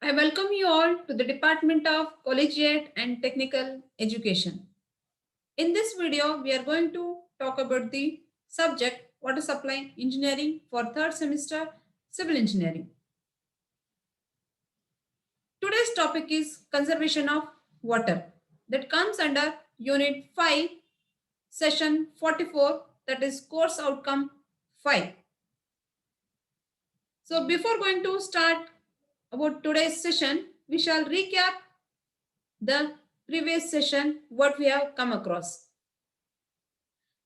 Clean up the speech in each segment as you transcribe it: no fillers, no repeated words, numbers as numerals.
I welcome you all to the Department of Collegiate and Technical Education. In this video, we are going to talk about the subject Water Supply Engineering for third semester Civil Engineering. Today's topic is conservation of water that comes under Unit 5, Session 44, that is Course Outcome 5. So before going to start about today's session, we shall recap the previous session what we have come across.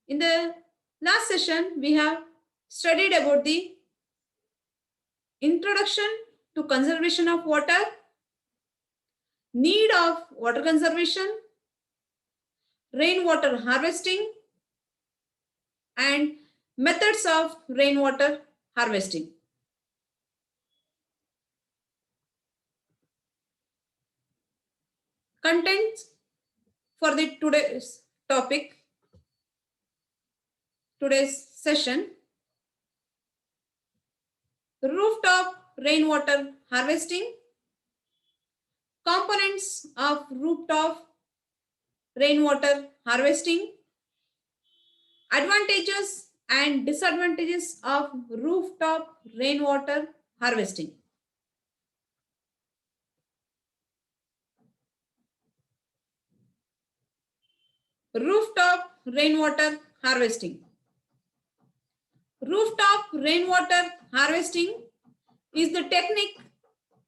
In the last session, we have studied about the introduction to conservation of water, need of water conservation, rainwater harvesting, and methods of rainwater harvesting. Contents for the today's topic, today's session: rooftop rainwater harvesting, components of rooftop rainwater harvesting, advantages and disadvantages of rooftop rainwater harvesting. Rooftop rainwater harvesting. Rooftop rainwater harvesting is the technique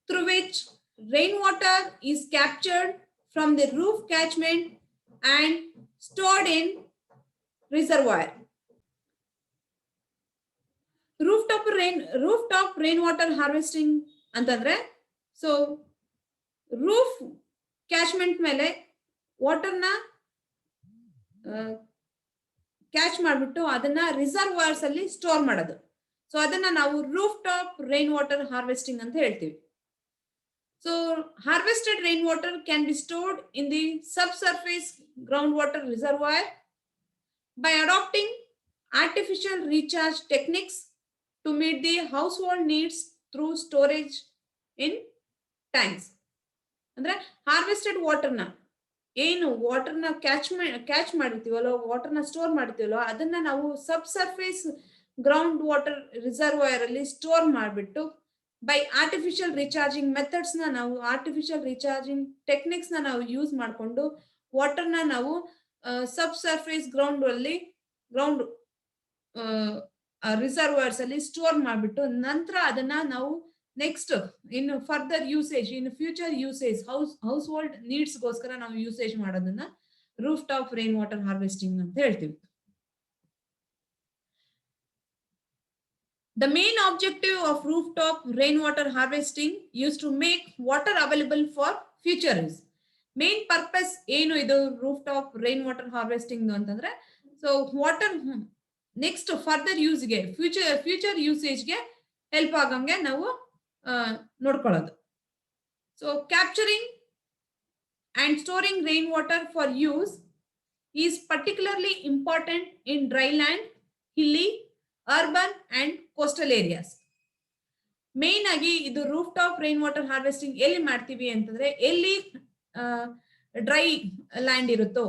through which rainwater is captured from the roof catchment and stored in reservoir. Rooftop rainwater harvesting ಅಂತಂದ್ರೆ so roof catchment ಮೇಲೆ ವಾಟರ್ನ catch ಮಾಡಿಬಿಟ್ಟು ಅದನ್ನ reservoirs ಅಲ್ಲಿ store ಮಾಡೋದು. So ಅದನ್ನ ನಾವು roof top rainwater harvesting ಅಂತ ಹೇಳ್ತೀವಿ. So harvested rainwater can be stored in the subsurface groundwater reservoir by adopting artificial recharge techniques to meet the household needs through storage in tanks. ಅಂದ್ರೆ harvested ವಾಟರ್ನ ಏನು ವಾಟರ್ನ catch ಮಾಡಿರ್ತೀವಲ್ಲೋ, ವಾಟರ್ನ store ಮಾಡ್ತೀವಲ್ಲೋ, ಅದನ್ನ ನಾವು ಸಬ್ surface ground water reservoir ಅಲ್ಲಿ store ಮಾಡಿಬಿಟ್ಟು by artificial recharging methods ನಾವು artificial recharging techniques ನಾವು use ಮಾಡಿಕೊಂಡು ವಾಟರ್ನ ನಾವು ಸಬ್ ಸರ್ಫೇಸ್ ಗ್ರೌಂಡ್ ರಿಸರ್ವಾಯರ್ಸ್ ಅಲ್ಲಿ ಸ್ಟೋರ್ ಮಾಡಿಬಿಟ್ಟು ನಂತರ ಅದನ್ನ ನಾವು next in further usage, in future usage, house hold needs ಗೋಸ್ಕರ ನಾವು ಯೂಸೇಜ್ ಮಾಡೋದನ್ನ roof top rainwater harvesting ಅಂತ ಹೇಳ್ತೀವಿ. The main objective of rooftop rainwater harvesting is to make water available for future use. Main purpose ಏನು ಇದು rooftop rainwater harvesting ಅಂತಂದ್ರೆ, so water next further ಯೂಸ್ಗೆ future ಯೂಸೇಜ್ಗೆ help ಆಗಂಗೆ ನಾವು ನೋಡ್ಕೊಳ್ಳೋದು. So capturing and storing rainwater for use is particularly important in dry land, hilly, urban and coastal areas. Main ಆಗಿ ಇದು roof top rainwater harvesting ಎಲ್ಲಿ ಮಾಡ್ತೀವಿ ಅಂತಂದ್ರೆ, ಎಲ್ಲಿ ಡ್ರೈ ಲ್ಯಾಂಡ್ ಇರುತ್ತೋ,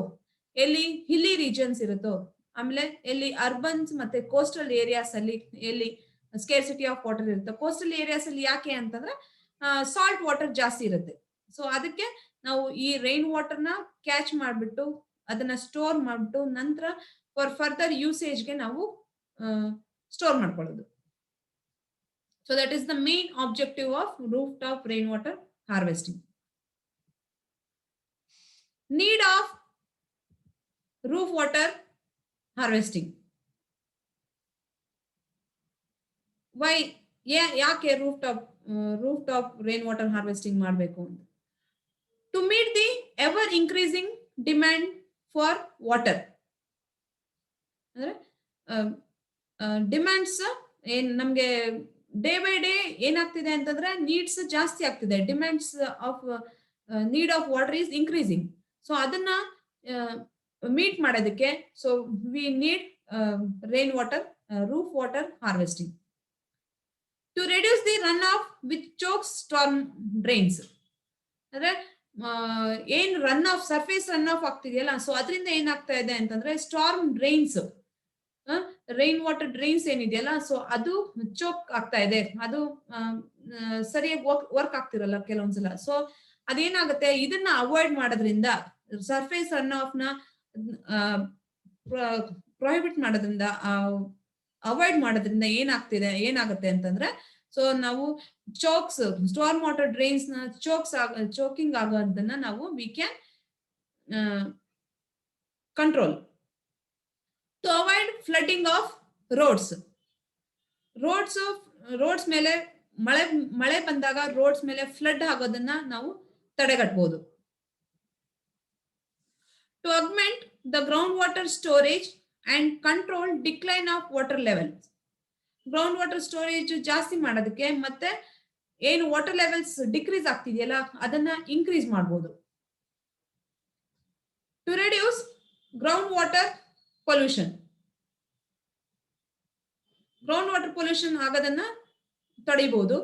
ಎಲ್ಲಿ ಹಿಲ್ಲಿ ರೀಜನ್ಸ್ ಇರುತ್ತೋ, ಆಮೇಲೆ ಎಲ್ಲಿ ಅರ್ಬನ್ಸ್ ಮತ್ತೆ ಕೋಸ್ಟಲ್ ಏರಿಯಾಸ್ ಅಲ್ಲಿ ಎಲ್ಲಿ ಸ್ಕೇರ್ಸಿಟಿ ಆಫ್ ವಾಟರ್ ಇರುತ್ತೆ. ಕೋಸ್ಟಲ್ ಏರಿಯಾಸ್ ಅಲ್ಲಿ ಯಾಕೆ ಅಂತಂದ್ರೆ ಸಾಲ್ಟ್ ವಾಟರ್ ಜಾಸ್ತಿ ಇರುತ್ತೆ. ಸೊ ಅದಕ್ಕೆ ನಾವು ಈ ರೈನ್ ವಾಟರ್ನ ಕ್ಯಾಚ್ ಮಾಡಿಬಿಟ್ಟು ಅದನ್ನ ಸ್ಟೋರ್ ಮಾಡಿಬಿಟ್ಟು ನಂತರ ಫಾರ್ ಫರ್ದರ್ ಯೂಸೇಜ್ಗೆ ನಾವು ಸ್ಟೋರ್ ಮಾಡ್ಕೊಳ್ಳೋದು. So that is the main objective of rooftop rainwater harvesting. Need of roof water harvesting. Why ಯಾಕೆ rooftop rainwater harvesting ಮಾಡಬೇಕು ಅಂತ? To meet the ever increasing demand for water. ಅಂದ್ರೆ demands ಏನ್ ನಮ್ಗೆ day by day ಏನಾಗ್ತಿದೆ ಅಂತಂದ್ರೆ needs ಜಾಸ್ತಿ ಆಗ್ತಿದೆ. Demands of need of water is increasing. So ಅದನ್ನ ಮೀಟ್ ಮಾಡೋದಕ್ಕೆ so we need rain water roof water harvesting. To reduce the runoff which chokes ಚೋಕ್ಸ್ storm drains ಅಂದ್ರೆ ಏನ್ ಸರ್ಫೇಸ್ ರನ್ ಆಫ್ ಆಗ್ತಿದೆಯಲ್ಲ, ಸೊ ಅದರಿಂದ ಏನಾಗ್ತಾ ಇದೆ ಅಂತಂದ್ರೆ storm drains, rain water drains ಏನಿದೆಯಲ್ಲ, so ಅದು ಚೋಕ್ ಆಗ್ತಾ ಇದೆ, ಅದು ಸರಿಯಾಗಿ ವರ್ಕ್ ಆಗ್ತಿರಲ್ಲ ಕೆಲವೊಂದ್ಸಲ. ಸೊ ಅದೇನಾಗುತ್ತೆ, ಇದನ್ನ ಅವಾಯ್ಡ್ ಮಾಡೋದ್ರಿಂದ, ಸರ್ಫೇಸ್ ರನ್ ಆಫ್ ನ ಪ್ರೊಹಿಬಿಟ್ ಮಾಡೋದ್ರಿಂದ, ಅವಾಯ್ಡ್ ಮಾಡೋದ್ರಿಂದ ಏನಾಗುತ್ತೆ ಅಂತಂದ್ರೆ, ಸೊ ನಾವು ಚೋಕ್ಸ್, ಸ್ಟಾರ್ಮ್ ವಾಟರ್ ಡ್ರೈನ್ಸ್ ನ ಚೋಕಿಂಗ್ ಆಗೋದನ್ನ ನಾವು we can control. To avoid flooding of roads ಮೇಲೆ ಮಳೆ ಬಂದಾಗ ರೋಡ್ಸ್ ಮೇಲೆ ಫ್ಲಡ್ ಆಗೋದನ್ನ ನಾವು ತಡೆಗಟ್ಟಬಹುದು. To augment the ground water storage and control decline of water levels. Ground water storage ಜಾಸ್ತಿ ಮಾಡೋದಕ್ಕೆ ಮತ್ತೆ ಏನು ವಾಟರ್ ಲೆವೆಲ್ಸ್ ಡಿಕ್ರೀಸ್ ಆಗ್ತಿದೆಯಲ್ಲ ಅದನ್ನ ಇನ್ಕ್ರೀಸ್ ಮಾಡಬಹುದು. To reduce groundwater pollution, groundwater pollution ಆಗೋದನ್ನ ತಡೆಯಬಹುದು.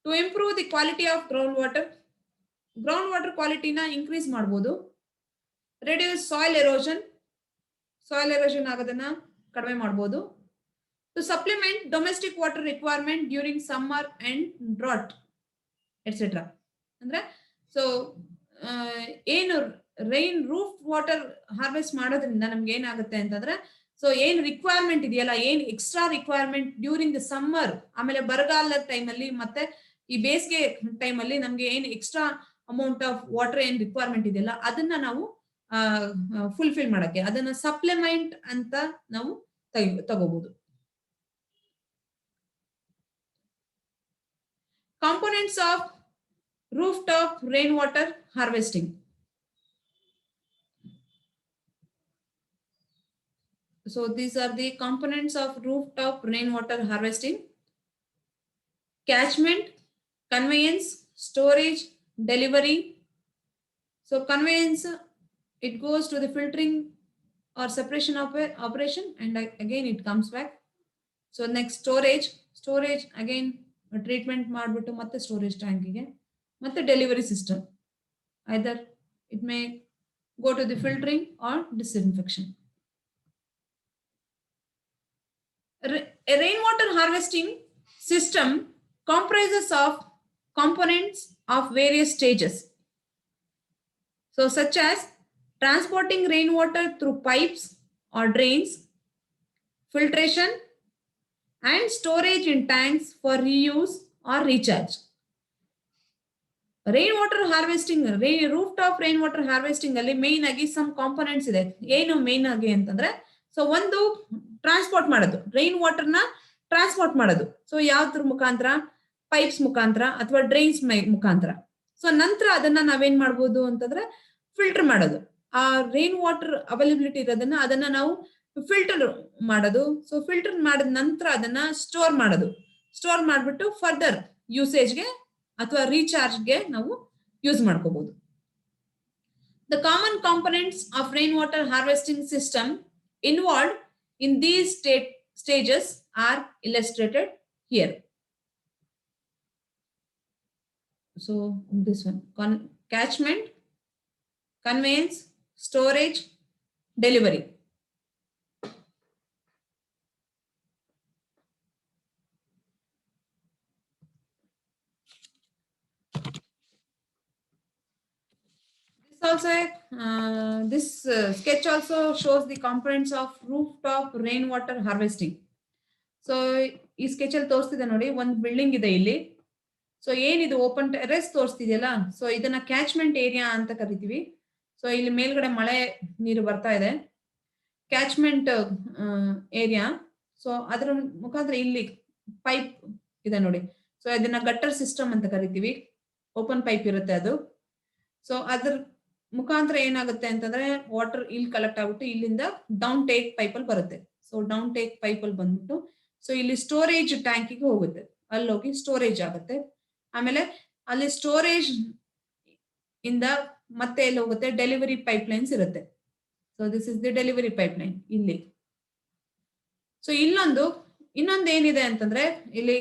To improve the quality of groundwater ಕ್ವಾಲಿಟಿನ increase ಮಾಡಬಹುದು. ರೆಡ್ಯೂಸ್ ಸಾಯಿಲ್ ಎರೋಷನ್ ಆಗೋದನ್ನ ಕಡಿಮೆ ಮಾಡಬಹುದು. To supplement domestic water requirement during summer and drought etcetera. ಅಂದ್ರೆ ಸೊ ಏನು ರೂಫ್ ವಾಟರ್ ಹಾರ್ವೆಸ್ಟ್ ಮಾಡೋದ್ರಿಂದ ನಮ್ಗೆ ಏನಾಗುತ್ತೆ ಅಂತಂದ್ರೆ, ಸೊ ಏನ್ ರಿಕ್ವೈರ್ಮೆಂಟ್ ಇದೆಯಲ್ಲ, ಏನ್ extra requirement during the summer, ಆಮೇಲೆ ಬರಗಾಲದ ಟೈಮಲ್ಲಿ ಮತ್ತೆ ಈ ಬೇಸಿಗೆ ಟೈಮಲ್ಲಿ ನಮ್ಗೆ ಏನ್ ಎಕ್ಸ್ಟ್ರಾ ಅಮೌಂಟ್ ಆಫ್ ವಾಟರ್ ಏನ್ ರಿಕ್ವೈರ್ಮೆಂಟ್ ಇದೆಯಲ್ಲ ಅದನ್ನ ನಾವು ಫುಲ್ಫಿಲ್ ಮಾಡಕ್ಕೆ, ಅದನ್ನ ಸಪ್ಲಿಮೆಂಟ್ ಅಂತ ನಾವು ತಗೋಬಹುದು. Components of rooftop rainwater harvesting. So these are the components of rooftop rainwater harvesting: catchment, conveyance, storage, delivery. So conveyance, it goes to the filtering or separation operation, and again it comes back. So next storage again treatment ಮಾಡಿಬಿಟ್ಟು ಮತ್ತೆ storage ಟ್ಯಾಂಕಿಗೆ, ಮತ್ತೆ delivery system, either it may go to the filtering or disinfection. A rainwater harvesting system comprises of components of various stages, so such as transporting rainwater through pipes or drains, filtration, and storage in tanks for reuse or recharge. Rainwater harvesting, rooftop rainwater harvesting ಅಲ್ಲಿ main ಆಗಿ some components ಇದೆ. ಏನು main ಆಗಿ ಅಂತಂದ್ರೆ, so ಒಂದು transport ಮಾಡೋದು, rain water ನ transport ಮಾಡೋದು. ಸೊ ಯಾವ್ದ್ರ ಮುಖಾಂತರ, ಪೈಪ್ಸ್ ಮುಖಾಂತರ ಅಥವಾ ಡ್ರೈನ್ಸ್ ಮುಖಾಂತರ. ಸೊ ನಂತರ ಅದನ್ನ ನಾವೇನ್ ಮಾಡ್ಬೋದು ಅಂತಂದ್ರೆ ಫಿಲ್ಟರ್ ಮಾಡೋದು. ಆ ರೈನ್ ವಾಟರ್ ಅವೈಲಬಿಲಿಟಿ ಇರೋದನ್ನ ಅದನ್ನ ನಾವು ಫಿಲ್ಟರ್ ಮಾಡೋದು. ಸೊ ಫಿಲ್ಟರ್ ಮಾಡಿದ ನಂತರ ಅದನ್ನ ಸ್ಟೋರ್ ಮಾಡೋದು. ಸ್ಟೋರ್ ಮಾಡ್ಬಿಟ್ಟು ಫರ್ದರ್ ಯೂಸೇಜ್ಗೆ ಅಥವಾ ರೀಚಾರ್ಜ್ಗೆ ನಾವು ಯೂಸ್ ಮಾಡ್ಕೋಬಹುದು. The common components of rainwater harvesting system involved in these stages are illustrated here. So this one: catchment, conveyance, storage, delivery. This sketch also shows the components of rooftop rainwater harvesting. So ಈ sketch ಅಲ್ಲಿ ತೋರಿಸ್ತಿದೆ ನೋಡಿ, ಒಂದು building ಇದೆ ಇಲ್ಲಿ. So ಏನಿದು open terrace ತೋರಿಸ್ತಿದೆಯಲ್ಲ, so ಇದನ್ನ catchment area ಅಂತ ಕರಿತೀವಿ. ಸೊ ಇಲ್ಲಿ ಮೇಲ್ಗಡೆ ಮಳೆ ನೀರು ಬರ್ತಾ ಇದೆ, ಕ್ಯಾಚ್ಮೆಂಟ್ ಏರಿಯಾ. ಸೊ ಅದ್ರ ಮುಖಾಂತರ ಇಲ್ಲಿ ಪೈಪ್ ಇದೆ ನೋಡಿ, ಸೊ ಇದನ್ನ ಗಟ್ಟರ್ ಸಿಸ್ಟಮ್ ಅಂತ ಕರಿತೀವಿ. ಓಪನ್ ಪೈಪ್ ಇರುತ್ತೆ ಅದು. ಸೊ ಅದ್ರ ಮುಖಾಂತರ ಏನಾಗುತ್ತೆ ಅಂತಂದ್ರೆ ವಾಟರ್ ಇಲ್ಲಿ ಕಲೆಕ್ಟ್ ಆಗ್ಬಿಟ್ಟು ಇಲ್ಲಿಂದ ಡೌನ್ ಟೇಕ್ ಪೈಪ್ ಅಲ್ಲಿ ಬರುತ್ತೆ. ಸೊ ಡೌನ್ ಟೇಕ್ ಪೈಪ್ ಅಲ್ಲಿ ಬಂದ್ಬಿಟ್ಟು ಸೊ ಇಲ್ಲಿ ಸ್ಟೋರೇಜ್ ಟ್ಯಾಂಕಿಗೆ ಹೋಗುತ್ತೆ, ಅಲ್ಲಿ ಹೋಗಿ ಸ್ಟೋರೇಜ್ ಆಗುತ್ತೆ. ಆಮೇಲೆ ಅಲ್ಲಿ ಸ್ಟೋರೇಜ್ ಇಂದ ಮತ್ತೆ ಎಲ್ಲಿ ಹೋಗುತ್ತೆ, ಡೆಲಿವರಿ ಪೈಪ್ ಲೈನ್ಸ್ ಇರುತ್ತೆ. So this is the delivery pipe line ಇಲ್ಲಿ. ಸೊ ಇನ್ನೊಂದು ಏನಿದೆ ಅಂತಂದ್ರೆ, ಇಲ್ಲಿ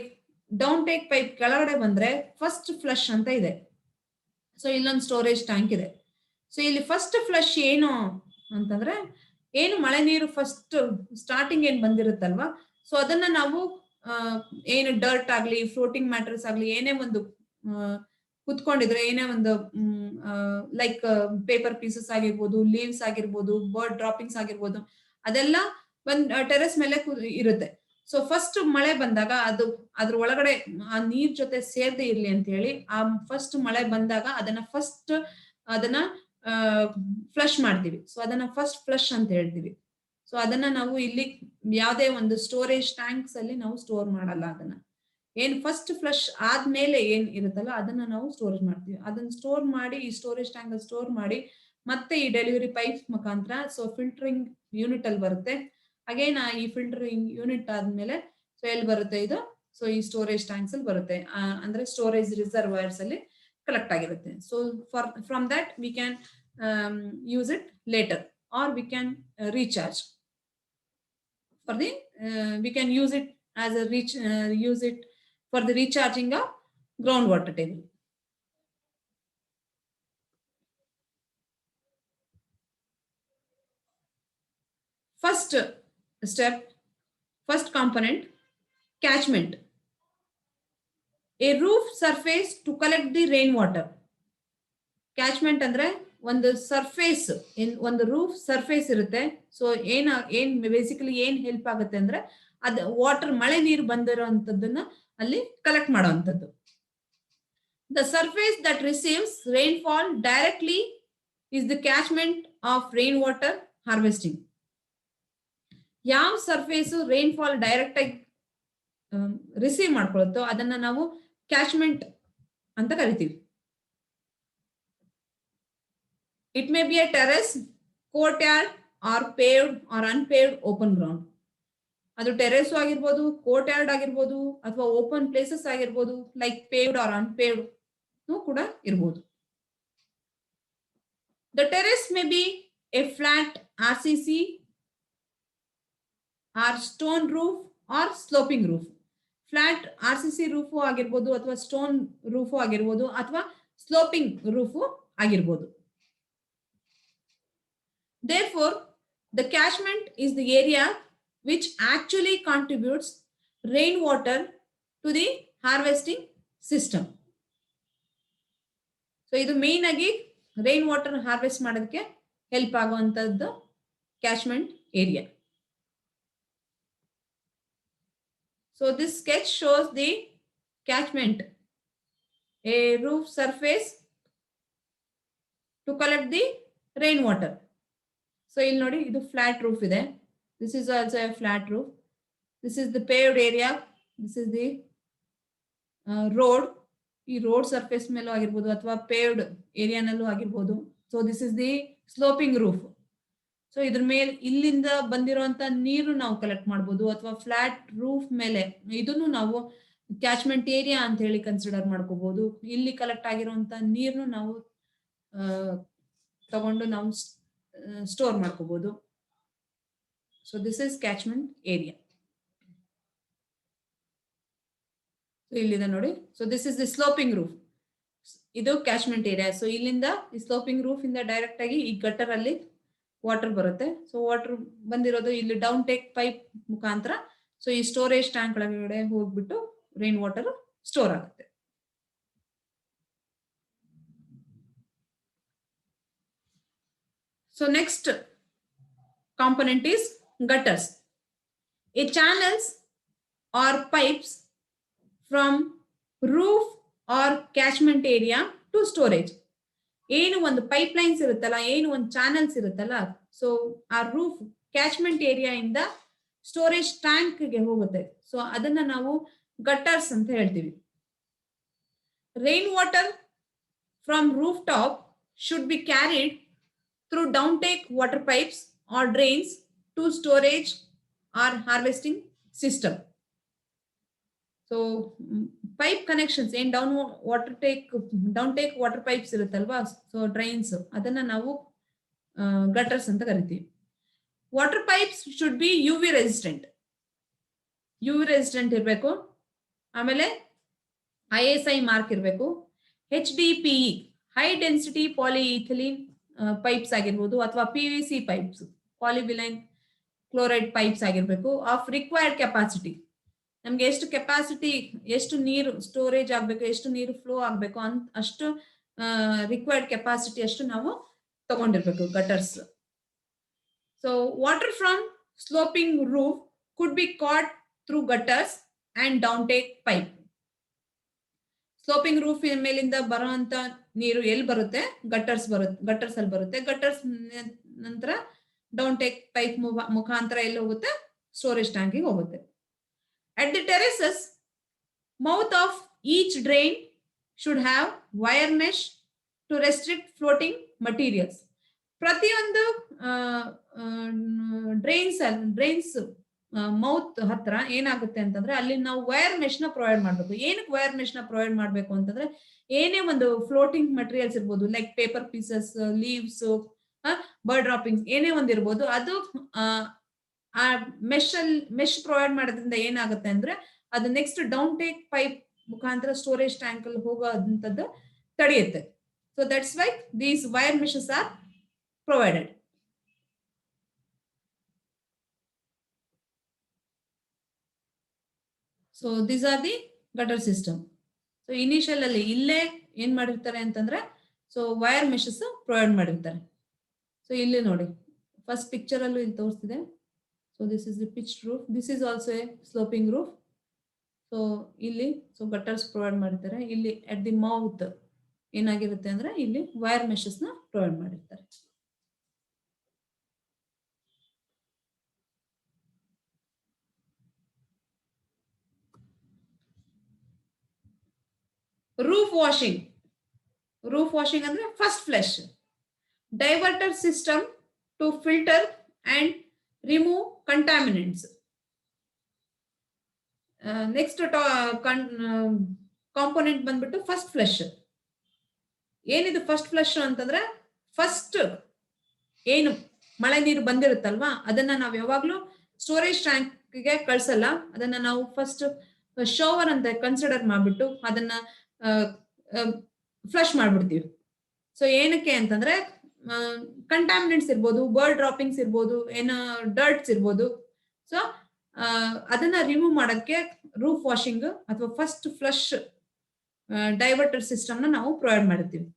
ಡೌನ್ ಟೇಕ್ ಪೈಪ್ ಕೆಳಗಡೆ ಬಂದ್ರೆ ಫಸ್ಟ್ ಫ್ಲಶ್ ಅಂತ ಇದೆ. ಸೊ ಇಲ್ಲೊಂದು ಸ್ಟೋರೇಜ್ ಟ್ಯಾಂಕ್ ಇದೆ. ಸೊ ಇಲ್ಲಿ ಫಸ್ಟ್ ಫ್ಲಶ್ ಏನು ಅಂತಂದ್ರೆ, ಏನು ಮಳೆ ನೀರು ಫಸ್ಟ್ ಸ್ಟಾರ್ಟಿಂಗ್ ಏನ್ ಬಂದಿರುತ್ತಲ್ವಾ, ಸೊ ಅದನ್ನ ನಾವು ಏನು ಡರ್ಟ್ ಆಗ್ಲಿ, ಫ್ಲೋಟಿಂಗ್ ಮ್ಯಾಟರ್ಸ್ ಆಗ್ಲಿ, ಏನೇ ಒಂದು ಕುತ್ಕೊಂಡಿದ್ರೆ, ಏನೇ ಒಂದು ಲೈಕ್ ಪೇಪರ್ ಪೀಸಸ್ ಆಗಿರ್ಬೋದು, ಲೀವ್ಸ್ ಆಗಿರ್ಬೋದು, ಬರ್ಡ್ ಡ್ರಾಪಿಂಗ್ಸ್ ಆಗಿರ್ಬೋದು, ಅದೆಲ್ಲ ಒಂದ್ ಟೆರೆಸ್ ಮೇಲೆ ಇರುತ್ತೆ. ಸೊ ಫಸ್ಟ್ ಮಳೆ ಬಂದಾಗ ಅದು ಅದ್ರ ಒಳಗಡೆ ಆ ನೀರ್ ಜೊತೆ ಸೇರ್ದೆ ಇರ್ಲಿ ಅಂತ ಹೇಳಿ ಆ ಫಸ್ಟ್ ಮಳೆ ಬಂದಾಗ ಅದನ್ನ ಫ್ಲಶ್ ಮಾಡ್ತೀವಿ. ಸೊ ಅದನ್ನ ಫಸ್ಟ್ ಫ್ಲಶ್ ಅಂತ ಹೇಳ್ತೀವಿ. ಸೊ ಅದನ್ನ ನಾವು ಇಲ್ಲಿ ಯಾವುದೇ ಒಂದು ಸ್ಟೋರೇಜ್ ಟ್ಯಾಂಕ್ಸ್ ಅಲ್ಲಿ ನಾವು ಸ್ಟೋರ್ ಮಾಡಲ್ಲ. ಅದನ್ನ ಏನ್ ಫಸ್ಟ್ ಫ್ಲಶ್ ಆದ್ಮೇಲೆ ಏನ್ ಇರುತ್ತಲ್ಲ ಅದನ್ನ ನಾವು ಸ್ಟೋರೇಜ್ ಮಾಡ್ತೀವಿ. ಅದನ್ನ ಸ್ಟೋರ್ ಮಾಡಿ ಈ ಸ್ಟೋರೇಜ್ ಟ್ಯಾಂಕ್ ಅಲ್ಲಿ ಸ್ಟೋರ್ ಮಾಡಿ ಮತ್ತೆ ಈ ಡೆಲಿವರಿ ಪೈಪ್ ಮುಖಾಂತರ ಸೊ ಫಿಲ್ಟರಿಂಗ್ ಯೂನಿಟ್ ಅಲ್ಲಿ ಬರುತ್ತೆ. ಅಗೇನ್ ಈ ಫಿಲ್ಟರಿಂಗ್ ಯೂನಿಟ್ ಆದ್ಮೇಲೆ ಸೊ ಎಲ್ಲಿ ಬರುತ್ತೆ ಇದು, ಸೊ ಈ ಸ್ಟೋರೇಜ್ ಟ್ಯಾಂಕ್ಸ್ ಅಲ್ಲಿ ಬರುತ್ತೆ. ಅಂದ್ರೆ ಸ್ಟೋರೇಜ್ ರಿಸರ್ವೈರ್ಸ್ ಅಲ್ಲಿ ಕಲೆಕ್ಟ್ ಆಗಿರುತ್ತೆ. So from that we can use it later or we can recharge for the we can use it as a use it for the recharging of groundwater table. First step, first component, catchment. A roof surface to collect the rainwater. Catchment ಅಂದ್ರೆ ಒಂದು surface, ಒಂದು roof surface ಇರುತ್ತೆ. So ಏನ್ basically ಏನ್ help ಆಗುತ್ತೆ ಅಂದ್ರೆ ಅದ್ water, ಮಳೆ ನೀರು ಬಂದಿರೋಂಥದ್ದನ್ನ ಅಲ್ಲಿ ಕಲೆಕ್ಟ್ ಮಾಡೋವಂಥದ್ದು. The surface that receives rainfall directly is the catchment of rainwater harvesting. ಯಾವ ಸರ್ಫೇಸ್ ರೈನ್ಫಾಲ್ ಡೈರೆಕ್ಟ್ ಆಗಿ ರಿಸೀವ್ ಮಾಡ್ಕೊಳುತ್ತೋ ಅದನ್ನ ನಾವು ಕ್ಯಾಚ್ಮೆಂಟ್ ಅಂತ ಕರಿತೀವಿ. It may be a terrace, courtyard or paved or unpaved open ground. ಅದು terrace ಆಗಿರ್ಬೋದು, ಕೋರ್ಟ್ಯಾರ್ಡ್ ಆಗಿರ್ಬೋದು, ಅಥವಾ ಓಪನ್ ಪ್ಲೇಸಸ್ ಆಗಿರ್ಬೋದು, ಲೈಕ್ ಪೇವ್ಡ್ ಆರ್ ಅನ್ಪೇವ್ಡ್ ಕೂಡ ಇರ್ಬೋದು. The terrace may be a flat RCC or stone roof or sloping roof. Flat RCC roof ಆಗಿರ್ಬೋದು, ಅಥವಾ stone roof ಆಗಿರ್ಬೋದು, ಅಥವಾ ಸ್ಲೋಪಿಂಗ್ ರೂಫು ಆಗಿರ್ಬೋದು. Therefore, the catchment is the area which actually contributes rainwater to the harvesting system. So, idu main agi rainwater harvest ಮಾಡೋದಕ್ಕೆ help ಆಗುವಂತದ್ದು catchment area. So, this sketch shows the catchment, a roof surface to collect the rainwater. So ಇಲ್ಲಿ ನೋಡಿ, ಇದು flat roof ಇದೆ. This is also a flat roof. This is the paved area. This is the road. ಈ road surface ಮೇಲೂ ಆಗಿರ್ಬೋದು ಅಥವಾ paved ಏರಿಯಾನಲ್ಲೂ ಆಗಿರ್ಬೋದು. So this is the sloping roof. So ಇದ್ರ ಮೇಲೆ ಇಲ್ಲಿಂದ ಬಂದಿರುವಂತ ನೀರು ನಾವು ಕಲೆಕ್ಟ್ ಮಾಡ್ಬೋದು, ಅಥವಾ ಫ್ಲಾಟ್ ರೂಫ್ ಮೇಲೆ ಇದನ್ನು ನಾವು ಕ್ಯಾಚ್ಮೆಂಟ್ ಏರಿಯಾ ಅಂತ ಹೇಳಿ ಕನ್ಸಿಡರ್ ಮಾಡ್ಕೋಬಹುದು. ಇಲ್ಲಿ ಕಲೆಕ್ಟ್ ಆಗಿರುವಂತ ನೀರನ್ನು ನಾವು ತಗೊಂಡು ನಾವು ಸ್ಟೋರ್ ಮಾಡ್ಕೋಬಹುದು. So this is catchment area. ಇಲ್ಲಿದೆ ನೋಡಿ. So this is the sloping roof. ಇದು ಕ್ಯಾಚ್ಮೆಂಟ್ ಏರಿಯಾ. ಸೊ ಇಲ್ಲಿಂದ ಈ ಸ್ಲೋಪಿಂಗ್ ರೂಫ್ ಇಂದ ಡೈರೆಕ್ಟ್ ಆಗಿ ಈ ಗಟ್ಟರ್ ಅಲ್ಲಿ ವಾಟರ್ ಬರುತ್ತೆ. ಸೊ ವಾಟರ್ ಬಂದಿರೋದು ಇಲ್ಲಿ ಡೌನ್ ಟೇಕ್ ಪೈಪ್ ಮುಖಾಂತರ ಸೊ ಈ ಸ್ಟೋರೇಜ್ ಟ್ಯಾಂಕ್ ಒಳಗಡೆ ಹೋಗ್ಬಿಟ್ಟು ರೈನ್ ವಾಟರ್ ಸ್ಟೋರ್ ಆಗುತ್ತೆ. So next component is gutters. A channels or pipes from roof or catchment area to storage. ಏನು ಒಂದು ಪೈಪ್ ಲೈನ್ಸ್ ಇರುತ್ತಲ್ಲ, ಏನು ಒಂದು ಚಾನಲ್ಸ್ ಇರುತ್ತಲ್ಲ, ಸೊ ಆ ರೂಫ್ ಕ್ಯಾಚ್ಮೆಂಟ್ ಏರಿಯಾ ಇಂದ ಸ್ಟೋರೇಜ್ ಟ್ಯಾಂಕ್ ಗೆ ಹೋಗುತ್ತೆ. ಸೊ ಅದನ್ನ ನಾವು ಗಟ್ಟರ್ಸ್ ಅಂತ ಹೇಳ್ತೀವಿ. Rain water from roof top should be carried through downtake water pipes or drains to storage or harvesting system. So pipe connections in downtake water pipes irutalva, so drains adanna ನಾವು gutters ಅಂತ ಕರಿತೀವಿ. Water pipes should be UV resistant. UV resistant ಇರಬೇಕು. ಆಮೇಲೆ ISI mark ಇರಬೇಕು. HDPE high density polyethylene pipes ಆಗಿರ್ಬೋದು ಅಥವಾ PVC pipes ಪಾಲಿವಿಲೈನ್ chloride pipes ಆಗಿರ್ಬೇಕು of required capacity. ನಮ್ಗೆ ಎಷ್ಟು ಕೆಪಾಸಿಟಿ, ಎಷ್ಟು ನೀರು ಸ್ಟೋರೇಜ್ ಆಗ್ಬೇಕು, ಎಷ್ಟು ನೀರು ಫ್ಲೋ ಆಗ್ಬೇಕು ಅಂತ ಅಷ್ಟು ರಿಕ್ವೈರ್ಡ್ ಕೆಪಾಸಿಟಿ ಅಷ್ಟು ನಾವು ತಗೊಂಡಿರ್ಬೇಕು gutters. So water from sloping roof could be caught through gutters and down take pipe. Sloping roof ಮೇಲಿಂದ ಬರುವಂತ ನೀರು ಎಲ್ಲಿ ಬರುತ್ತೆ? ಗಟರ್ಸ್ ಅಲ್ಲಿ ಬರುತ್ತೆ. ಗಟರ್ಸ್ ನಂತರ ಡೌನ್ ಟೇಕ್ ಪೈಪ್ ಮುಖಾಂತರ ಎಲ್ಲಿ ಹೋಗುತ್ತೆ? ಸ್ಟೋರೇಜ್ ಟ್ಯಾಂಕಿಗೆ ಹೋಗುತ್ತೆ. At the terraces, mouth of each drain should have wire mesh to restrict floating materials. ಪ್ರತಿಯೊಂದು ಡ್ರೈನ್ಸ್ ಮೌತ್ ಹತ್ರ ಏನಾಗುತ್ತೆ ಅಂತಂದ್ರೆ ಅಲ್ಲಿ ನಾವು ವೈರ್ ಮೆಶ್ ನ ಪ್ರೊವೈಡ್ ಮಾಡ್ಬೇಕು. ಏನಕ್ಕೆ ವೈರ್ ಮೆಶ್ ನ ಪ್ರೊವೈಡ್ ಮಾಡ್ಬೇಕು ಅಂತಂದ್ರೆ ಏನೇ ಒಂದು ಫ್ಲೋಟಿಂಗ್ ಮಟೀರಿಯಲ್ಸ್ ಇರ್ಬೋದು, like paper pieces, leaves, bird droppings ಏನೇ ಒಂದ್ ಇರ್ಬೋದು, ಅದು ಆ ಮೆಶ್ ಪ್ರೊವೈಡ್ ಮಾಡೋದ್ರಿಂದ ಏನಾಗುತ್ತೆ ಅಂದ್ರೆ ಅದು ನೆಕ್ಸ್ಟ್ ಡೌನ್ ಟೇಕ್ ಪೈಪ್ ಮುಖಾಂತರ ಸ್ಟೋರೇಜ್ ಟ್ಯಾಂಕ್ ಅಲ್ಲಿ ಹೋಗೋದಂತದ್ದು ತಡೆಯುತ್ತೆ. So that's why these wire meshes are provided. So these are the gutter system. So initial ಅಲ್ಲಿ ಇಲ್ಲೇ ಏನ್ ಮಾಡಿರ್ತಾರೆ ಅಂತಂದ್ರೆ ಸೊ ವೈರ್ ಮೆಶಸ್ ಪ್ರೊವೈಡ್ ಮಾಡಿರ್ತಾರೆ. ಸೊ ಇಲ್ಲಿ ನೋಡಿ ಫಸ್ಟ್ ಪಿಕ್ಚರ್ ಅಲ್ಲೂ ಇಲ್ಲಿ ತೋರಿಸ್ತಿದೆ. So this is the pitched roof. This is also a sloping roof. So ಇಲ್ಲಿ ಸೊ ಗಟರ್ಸ್ ಪ್ರೊವೈಡ್ ಮಾಡಿರ್ತಾರೆ. ಇಲ್ಲಿ ಅಟ್ ದಿ ಮೌತ್ ಏನಾಗಿರುತ್ತೆ ಅಂದ್ರೆ ಇಲ್ಲಿ ವೈರ್ ಮೆಶಸ್ ನ ಪ್ರೊವೈಡ್ ಮಾಡಿರ್ತಾರೆ. ರೂಫ್ ವಾಷಿಂಗ್ ಅಂದ್ರೆ first flush, diverter system to filter and remove contaminants. Next component ಬಂದ್ಬಿಟ್ಟು ಫಸ್ಟ್ ಫ್ಲಶ್. ಏನಿದು ಫಸ್ಟ್ ಫ್ಲಶ್ ಅಂತಂದ್ರೆ ಫಸ್ಟ್ ಏನು ಮಳೆ ನೀರು ಬಂದಿರುತ್ತಲ್ವಾ ಅದನ್ನ ನಾವು ಯಾವಾಗ್ಲೂ ಸ್ಟೋರೇಜ್ ಟ್ಯಾಂಕ್ ಗೆ ಕಳ್ಸಲ್ಲ. ಅದನ್ನ ನಾವು ಫಸ್ಟ್ ಶವರ್ ಅಂತ ಕನ್ಸಿಡರ್ ಮಾಡ್ಬಿಟ್ಟು ಅದನ್ನ ಫ್ಲಶ್ ಮಾಡ್ಬಿಡ್ತೀವಿ. ಸೊ ಏನಕ್ಕೆ ಅಂತಂದ್ರೆ ಕಂಟಾಮಿನೆಂಟ್ಸ್ ಇರ್ಬೋದು, ಬರ್ಡ್ ಡ್ರಾಪಿಂಗ್ಸ್ ಇರ್ಬೋದು, ಏನೋ ಡರ್ಟ್ಸ್ ಇರ್ಬೋದು. ಸೊ ಅದನ್ನ ರಿಮೂವ್ ಮಾಡಕ್ಕೆ ರೂಫ್ ವಾಷಿಂಗ್ ಅಥವಾ ಫಸ್ಟ್ ಫ್ಲಶ್ ಡೈವರ್ಟರ್ ಸಿಸ್ಟಮ್ ನ ನಾವು ಪ್ರೊವೈಡ್ ಮಾಡಿರ್ತೀವಿ.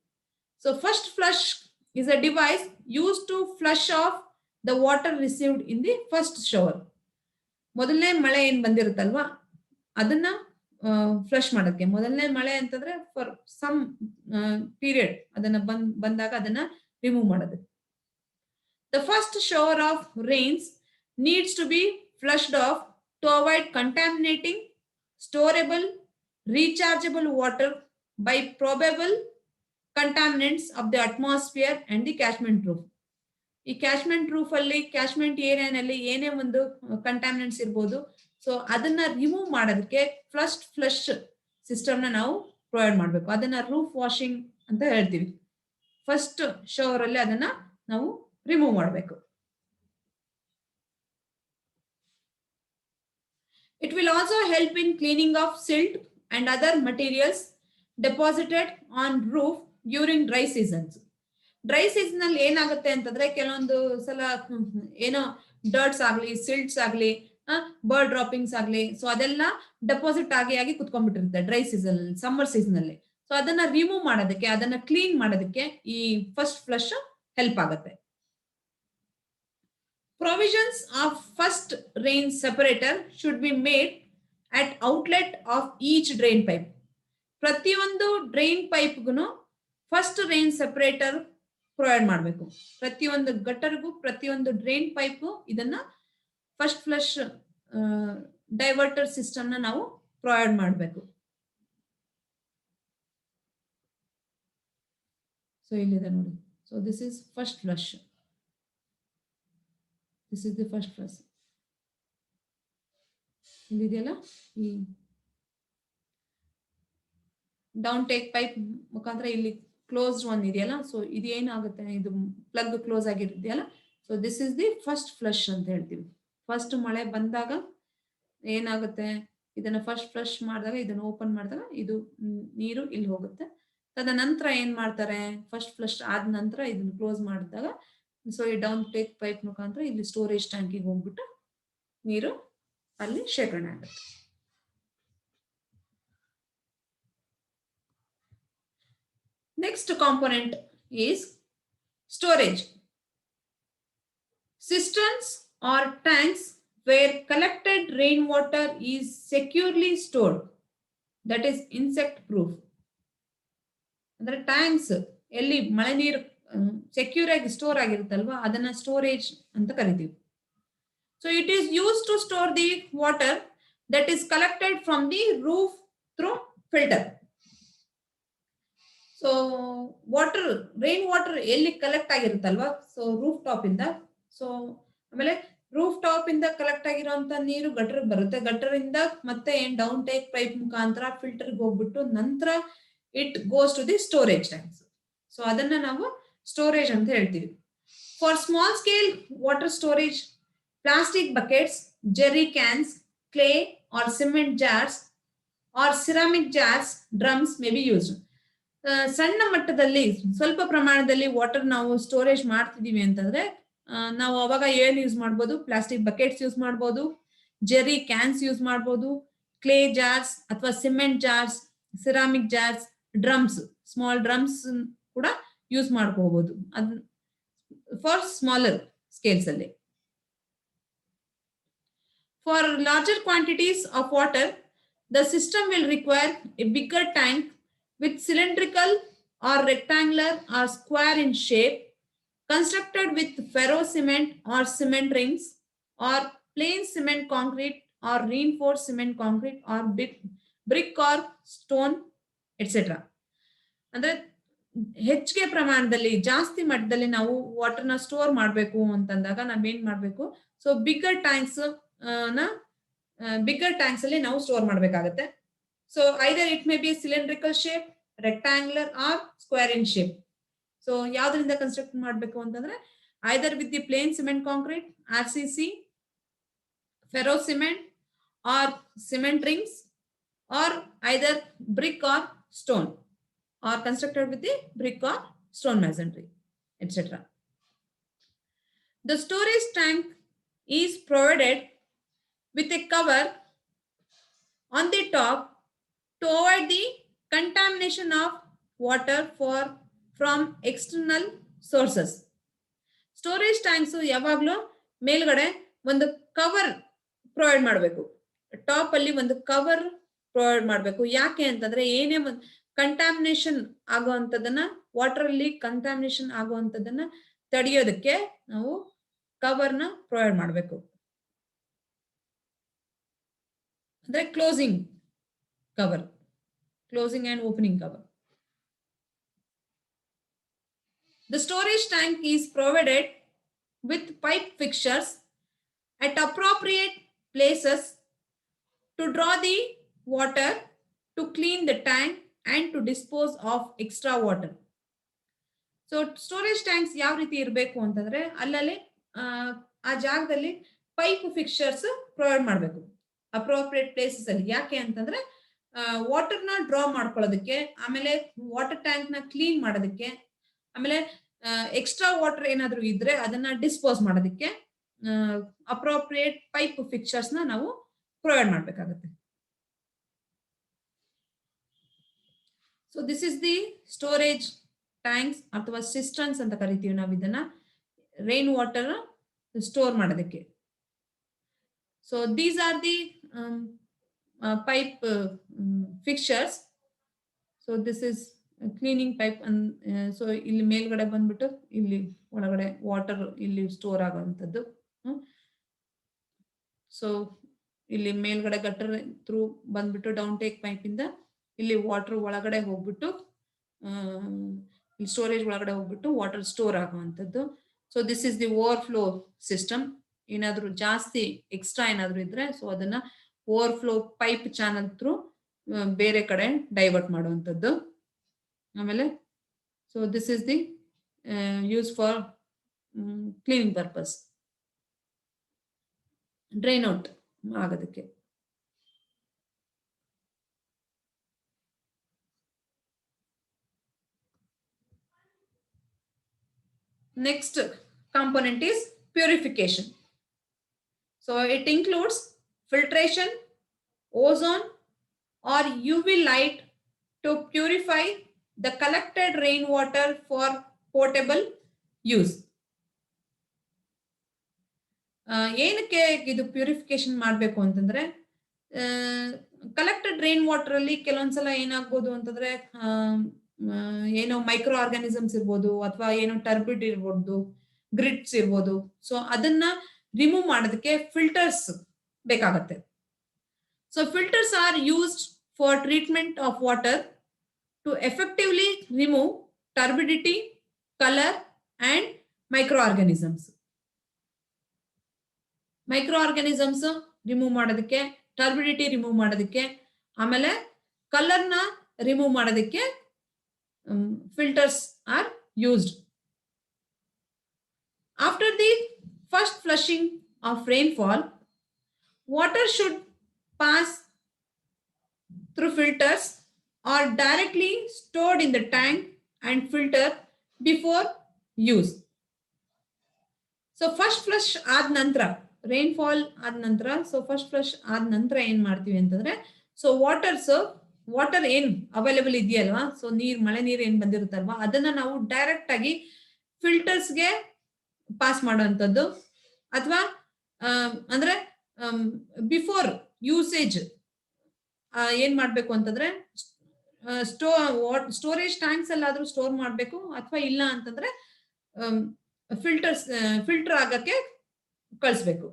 So first flush is a device use to flush off the water received in the first shower. ಮೊದಲನೇ ಮಳೆ ಏನ್ ಬಂದಿರುತ್ತಲ್ವಾ ಅದನ್ನ ಫ್ಲಶ್ ಮಾಡಕ್ಕೆ, ಮೊದಲನೇ ಮಳೆ ಅಂತಂದ್ರೆ ಫಾರ್ ಸಮ್ ಪೀರಿಯಡ್ ಅದನ್ನ ಬಂದಾಗ ಅದನ್ನ ರಿಮೂವ್ ಮಾಡೋದು. The first shower of rains needs to be flushed off to avoid contaminating storable rechargeable water by probable contaminants of the atmosphere and the catchment roof. ಈ catchment roof ಅಲ್ಲಿ, catchment ಏರಿಯಾನಲ್ಲಿ ಏನೇ ಒಂದು contaminants ಇರ್ಬೋದು. So ಅದನ್ನ remove ಮಾಡೋದಕ್ಕೆ first flush system ನ ನಾವು provide ಮಾಡಬೇಕು. ಅದನ್ನ ರೂಫ್ ವಾಷಿಂಗ್ ಅಂತ ಹೇಳ್ತೀವಿ. ಫಸ್ಟ್ ಶವರ್ ಅಲ್ಲಿ ಅದನ್ನ ನಾವು ರಿಮೂವ್ ಮಾಡಬೇಕು. It will also help in cleaning of silt and other materials deposited on roof during dry seasons. Dry season ಅಲ್ಲಿ ಏನಾಗುತ್ತೆ ಅಂತಂದ್ರೆ ಕೆಲವೊಂದು ಸಲ ಏನೋ ಡರ್ಟ್ಸ್ ಆಗ್ಲಿ, ಸಿಲ್ಟ್ಸ್ ಆಗ್ಲಿ, ಬರ್ಡ್ ಡ್ರಾಪಿಂಗ್ಸ್ ಆಗ್ಲಿ, ಸೊ ಅದೆಲ್ಲ ಡೆಪಾಸಿಟ್ ಆಗಿ ಕುತ್ಕೊಂಡ್ಬಿಟ್ಟಿರುತ್ತೆ ಡ್ರೈ ಸೀಸನ್ ಅಲ್ಲಿ, ಸಮ್ಮರ್ ಸೀಸನ್ ಅಲ್ಲಿ. ಸೊ ಅದನ್ನ ರಿಮೂವ್ ಮಾಡೋದಕ್ಕೆ, ಅದನ್ನ ಕ್ಲೀನ್ ಮಾಡೋದಕ್ಕೆ ಈ ಫಸ್ಟ್ ಫ್ಲಶ್ ಹೆಲ್ಪ್ ಆಗುತ್ತೆ. Provisions of first rain separator should be made at outlet of each drain pipe. ಪ್ರತಿಯೊಂದು ಡ್ರೈನ್ ಪೈಪ್ಗೂ ಫಸ್ಟ್ ರೈನ್ ಸೆಪರೇಟರ್ ಪ್ರೊವೈಡ್ ಮಾಡಬೇಕು. ಪ್ರತಿಯೊಂದು ಗಟರ್ಗೂ, ಪ್ರತಿಯೊಂದು ಡ್ರೈನ್ ಪೈಪ್ ಇದನ್ನ ಫಸ್ಟ್ ಫ್ಲಶ್ ಡೈವರ್ಟರ್ ಸಿಸ್ಟಮ್ ನ ನಾವು ಪ್ರೊವೈಡ್ ಮಾಡಬೇಕು. ಸೊ ಇಲ್ಲಿದೆ ನೋಡಿ. So this is first flush. This is the first flush. ಇಲ್ಲಿದೆಯಲ್ಲ ಈ ಡೌನ್ ಟೇಕ್ ಪೈಪ್ ಮುಖಾಂತರ ಇಲ್ಲಿ ಕ್ಲೋಸ್ಡ್ ಒನ್ ಇದೆಯಲ್ಲ, ಸೊ ಇದು ಏನಾಗುತ್ತೆ, ಇದು ಪ್ಲಗ್ ಕ್ಲೋಸ್ ಆಗಿದೆಯಲ್ಲ. So this is the first flush ಅಂತ ಹೇಳ್ತೀವಿ. ಫಸ್ಟ್ ಮಳೆ ಬಂದಾಗ ಏನಾಗುತ್ತೆ, ಇದನ್ನ ಫಸ್ಟ್ ಫ್ಲಶ್ ಮಾಡಿದಾಗ ಇದನ್ನ ಓಪನ್ ಮಾಡಿದಾಗ ಇದು ನೀರು ಇಲ್ಲಿ ಹೋಗುತ್ತೆ. ತದನಂತರ ಏನ್ ಮಾಡ್ತಾರೆ, ಫಸ್ಟ್ ಫ್ಲಶ್ ಆದ ನಂತರ ಇದನ್ನ ಕ್ಲೋಸ್ ಮಾಡಿದಾಗ ಸೊ ಈ ಡೌನ್ ಟೇಕ್ ಪೈಪ್ ಮುಖಾಂತರ ಇಲ್ಲಿ ಸ್ಟೋರೇಜ್ ಟ್ಯಾಂಕಿಗೆ ಹೋಗ್ಬಿಟ್ಟು ನೀರು ಅಲ್ಲಿ ಶೇಖರಣೆ ಆಗುತ್ತೆ. Next component is storage. Cisterns or tanks where collected rainwater is securely stored, that is insect proof. ಅಂದ್ರೆ ಟ್ಯಾಂಕ್ಸ್ ಎಲ್ಲಿ ಮಳೆ ನೀರು ಸೆಕ್ಯೂರ್ ಆಗಿ ಸ್ಟೋರ್ ಆಗಿರುತ್ತಲ್ವಾ ಅದನ್ನ ಸ್ಟೋರೇಜ್ ಅಂತ ಕರಿತೀವಿ. So it is use to store the water that is collected from the roof through filter. So water rain water ಎಲ್ಲಿ collect ಆಗಿರುತ್ತಲ್ವಾ, ಸೊ ರೂಫ್ ಟಾಪ್ ಇಂದ, ಸೊ ಆಮೇಲೆ ರೂಫ್ ಟಾಪ್ ಇಂದ ಕಲೆಕ್ಟ್ ಆಗಿರುವಂತ ನೀರು ಗಟರ್ ಬರುತ್ತೆ, ಗಟರ್ ಇಂದ ಮತ್ತೆ ಏನ್ ಡೌನ್ ಟೇಕ್ ಪೈಪ್ ಮುಖಾಂತರ ಫಿಲ್ಟರ್ಗೆ ಹೋಗ್ಬಿಟ್ಟು ನಂತರ it goes to the storage tanks. So ಅದನ್ನ ನಾವು ಸ್ಟೋರೇಜ್ ಅಂತ ಹೇಳ್ತೀವಿ. For small scale water storage, plastic buckets, jerry cans, clay or cement jars or ceramic jars, drums may be used. ಸಣ್ಣ ಮಟ್ಟದಲ್ಲಿ ಸ್ವಲ್ಪ ಪ್ರಮಾಣದಲ್ಲಿ ವಾಟರ್ ನಾವು ಸ್ಟೋರೇಜ್ ಮಾಡ್ತಿದೀವಿ ಅಂತಂದ್ರೆ ನಾವು ಅವಾಗ ಏನ್ ಯೂಸ್ ಮಾಡ್ಬೋದು, ಪ್ಲಾಸ್ಟಿಕ್ ಬಕೆಟ್ಸ್ ಯೂಸ್ ಮಾಡ್ಬೋದು, ಜೆರ್ರಿ ಕ್ಯಾನ್ಸ್ ಯೂಸ್ ಮಾಡ್ಬೋದು, ಕ್ಲೇ ಜಾರ್ಸ್ ಅಥವಾ cement jars, ceramic jars, drums, small drums ಕೂಡ ಯೂಸ್ ಮಾಡ್ಕೋಬಹುದು ಅದ್ ಫಾರ್ ಸ್ಮಾಲರ್ ಸ್ಕೇಲ್ಸ್ ಅಲ್ಲಿ. For larger quantities of water the system will require A bigger tank with cylindrical or rectangular or square in shape, constructed with ferro cement or cement rings, or plain cement concrete or reinforced cement concrete or brick or stone, etc. ಅಂದ್ರೆ ಹೆಚ್ಚಿಗೆ ಪ್ರಮಾಣದಲ್ಲಿ ಜಾಸ್ತಿ ಮಟ್ಟದಲ್ಲಿ ನಾವು ವಾಟರ್ನ store ಮಾಡಬೇಕು ಅಂತಂದಾಗ ನಾವೇನ್ ಮಾಡಬೇಕು, ಸೊ ಬಿಗ್ಗರ್ ಟ್ಯಾಂಕ್ಸ್ ಅಲ್ಲಿ ನಾವು ಸ್ಟೋರ್ ಮಾಡಬೇಕಾಗತ್ತೆ. So either it may be a cylindrical shape, rectangular or square in shape. So ಯಾವ್ದ್ರಿಂದ ಕನ್ಸ್ಟ್ರಕ್ಟ್ ಮಾಡಬೇಕು ಅಂತಂದ್ರೆ either with the plain cement concrete, RCC, ferro cement or cement rings, or either brick or stone, or constructed with the brick or stone masonry, etc. The storage tank is provided with a cover on the top to avoid the contamination of water from external sources. Storage tanks ಯಾವಾಗ್ಲೂ ಮೇಲ್ಗಡೆ ಒಂದು cover provide ಮಾಡಬೇಕು, top ಅಲ್ಲಿ ಒಂದು cover provide ಮಾಡಬೇಕು. ಯಾಕೆ ಅಂತಂದ್ರೆ ಏನೇ ಒಂದು ಕಂಟಾಮಿನೇಷನ್ ಆಗುವಂತದನ್ನ, ವಾಟರ್ ಅಲ್ಲಿ ಕಂಟಾಮಿನೇಷನ್ ಆಗುವಂತದನ್ನ ತಡೆಯೋದಕ್ಕೆ ನಾವು ಕವರ್ನ ಪ್ರೊವೈಡ್ ಮಾಡಬೇಕು. ಅಂದ್ರೆ closing cover, closing and opening cover. The storage tank is provided with pipe fixtures at appropriate places to draw the water, to clean the tank and to dispose of extra water. So storage tanks ಯಾವ ರೀತಿ ಇರಬೇಕು ಅಂತಂದ್ರೆ ಅಲ್ಲಲ್ಲಿ ಆ ಜಾಗದಲ್ಲಿ pipe fixtures provide ಮಾಡಬೇಕು appropriate places ಅಲ್ಲಿ. ಯಾಕೆ ಅಂತಂದ್ರೆ ವಾಟರ್ನ ಡ್ರಾ ಮಾಡ್ಕೊಳ್ಳೋದಕ್ಕೆ, ಆಮೇಲೆ ವಾಟರ್ ಟ್ಯಾಂಕ್ ನ ಕ್ಲೀನ್ ಮಾಡೋದಕ್ಕೆ, ಆಮೇಲೆ ಎಕ್ಸ್ಟ್ರಾ ವಾಟರ್ ಏನಾದ್ರು ಇದ್ರೆ ಅದನ್ನ ಡಿಸ್ಪೋಸ್ ಮಾಡೋದಕ್ಕೆ ಅಪ್ರೋಪ್ರಿಯೇಟ್ ಪೈಪ್ ಫಿಕ್ಸ್ಚರ್ಸ್ ನ ನಾವು ಪ್ರೊವೈಡ್ ಮಾಡ್ಬೇಕಾಗುತ್ತೆ. So this is the storage tanks ಅಥವಾ ಸಿಸ್ಟರ್ನ್ಸ್ ಅಂತ ಕರಿತೀವಿ ನಾವು ಇದನ್ನ, ರೈನ್ ವಾಟರ್ ಸ್ಟೋರ್ ಮಾಡೋದಕ್ಕೆ. So these are the pipe fixtures. So this is cleaning pipe. So ಇಲ್ಲಿ ಮೇಲ್ಗಡೆ ಬಂದ್ಬಿಟ್ಟು ಇಲ್ಲಿ ಒಳಗಡೆ ವಾಟರ್ ಇಲ್ಲಿ ಸ್ಟೋರ್ ಆಗುವಂಥದ್ದು. ಸೊ ಇಲ್ಲಿ ಮೇಲ್ಗಡೆ ಗಟರ್ ಥ್ರೂ ಬಂದ್ಬಿಟ್ಟು ಡೌನ್ ಟೇಕ್ ಪೈಪ್ ಇಂದ ಇಲ್ಲಿ ವಾಟರ್ ಒಳಗಡೆ ಹೋಗ್ಬಿಟ್ಟು ಇಲ್ಲಿ ಸ್ಟೋರೇಜ್ ಒಳಗಡೆ ಹೋಗ್ಬಿಟ್ಟು ವಾಟರ್ ಸ್ಟೋರ್ ಆಗುವಂಥದ್ದು. So this is the overflow system. ಏನಾದ್ರು ಜಾಸ್ತಿ ಎಕ್ಸ್ಟ್ರಾ ಏನಾದ್ರು ಇದ್ರೆ ಸೊ ಅದನ್ನ ಓವರ್ಫ್ಲೋ ಪೈಪ್ ಚಾನಲ್ ಥ್ರೂ ಬೇರೆ ಕಡೆ ಡೈವರ್ಟ್ ಮಾಡುವಂಥದ್ದು. ಆಮೇಲೆ so this is the use for cleaning purpose, drain out ಆಗೋದಕ್ಕೆ. Next component is purification. So it includes filtration, ozone or UV light to purify the collected rainwater for potable use. ಏನಕ್ಕೆ ಇದು purification ಮಾಡಬೇಕು ಅಂತಂದ್ರೆ collected rain water ಅಲ್ಲಿ ಕೆಲವೊಂದ್ಸಲ ಏನಾಗ್ಬೋದು ಅಂತಂದ್ರೆ ಏನೋ ಮೈಕ್ರೋ ಆರ್ಗಾನಿಸಮ್ಸ್ ಇರ್ಬೋದು ಅಥವಾ ಏನೋ ಟರ್ಬಿಡ್ ಇರ್ಬೋದು, ಗ್ರಿಟ್ಸ್ ಇರ್ಬೋದು. ಸೊ ಅದನ್ನ ರಿಮೂವ್ ಮಾಡೋದಕ್ಕೆ ಫಿಲ್ಟರ್ಸ್ ಬೇಕಾಗತ್ತೆ. So filters are used for treatment of water to effectively remove turbidity, colour and micro organisms. Micro organisms remove ಮಾಡೋದಕ್ಕೆ, ಟರ್ಬಿಡಿಟಿ ರಿಮೂವ್ ಮಾಡೋದಕ್ಕೆ, ಆಮೇಲೆ ಕಲರ್ನ ರಿಮೂವ್ ಮಾಡೋದಕ್ಕೆ filters are used. After the first flushing of rainfall, water should pass through filters or directly stored in the tank and filter before use. So first flush ಆದ ನಂತರ, rainfall ಆದ ನಂತರ, so first flush ಆದ ನಂತರ ಏನ್ ಮಾಡ್ತೀವಿ ಅಂತಂದ್ರೆ, so water ಏನ್ ಅವೈಲೇಬಲ್ ಇದೆಯಲ್ವಾ, ಸೊ ಮಳೆ ನೀರು ಏನ್ ಬಂದಿರುತ್ತಲ್ವಾ, ಅದನ್ನ ನಾವು ಡೈರೆಕ್ಟ್ ಆಗಿ ಫಿಲ್ಟರ್ಸ್ಗೆ ಪಾಸ್ ಮಾಡುವಂಥದ್ದು. ಅಥವಾ ಅಂದ್ರೆ ಬಿಫೋರ್ ಯೂಸೇಜ್ ಏನ್ ಮಾಡ್ಬೇಕು ಅಂತಂದ್ರೆ, ಸ್ಟೋರೇಜ್ ಟ್ಯಾಂಕ್ಸ್ ಎಲ್ಲಾದ್ರೂ ಸ್ಟೋರ್ ಮಾಡ್ಬೇಕು, ಅಥವಾ ಇಲ್ಲ ಅಂತಂದ್ರೆ ಫಿಲ್ಟರ್ ಆಗಕ್ಕೆ ಕಳಿಸ್ಬೇಕು.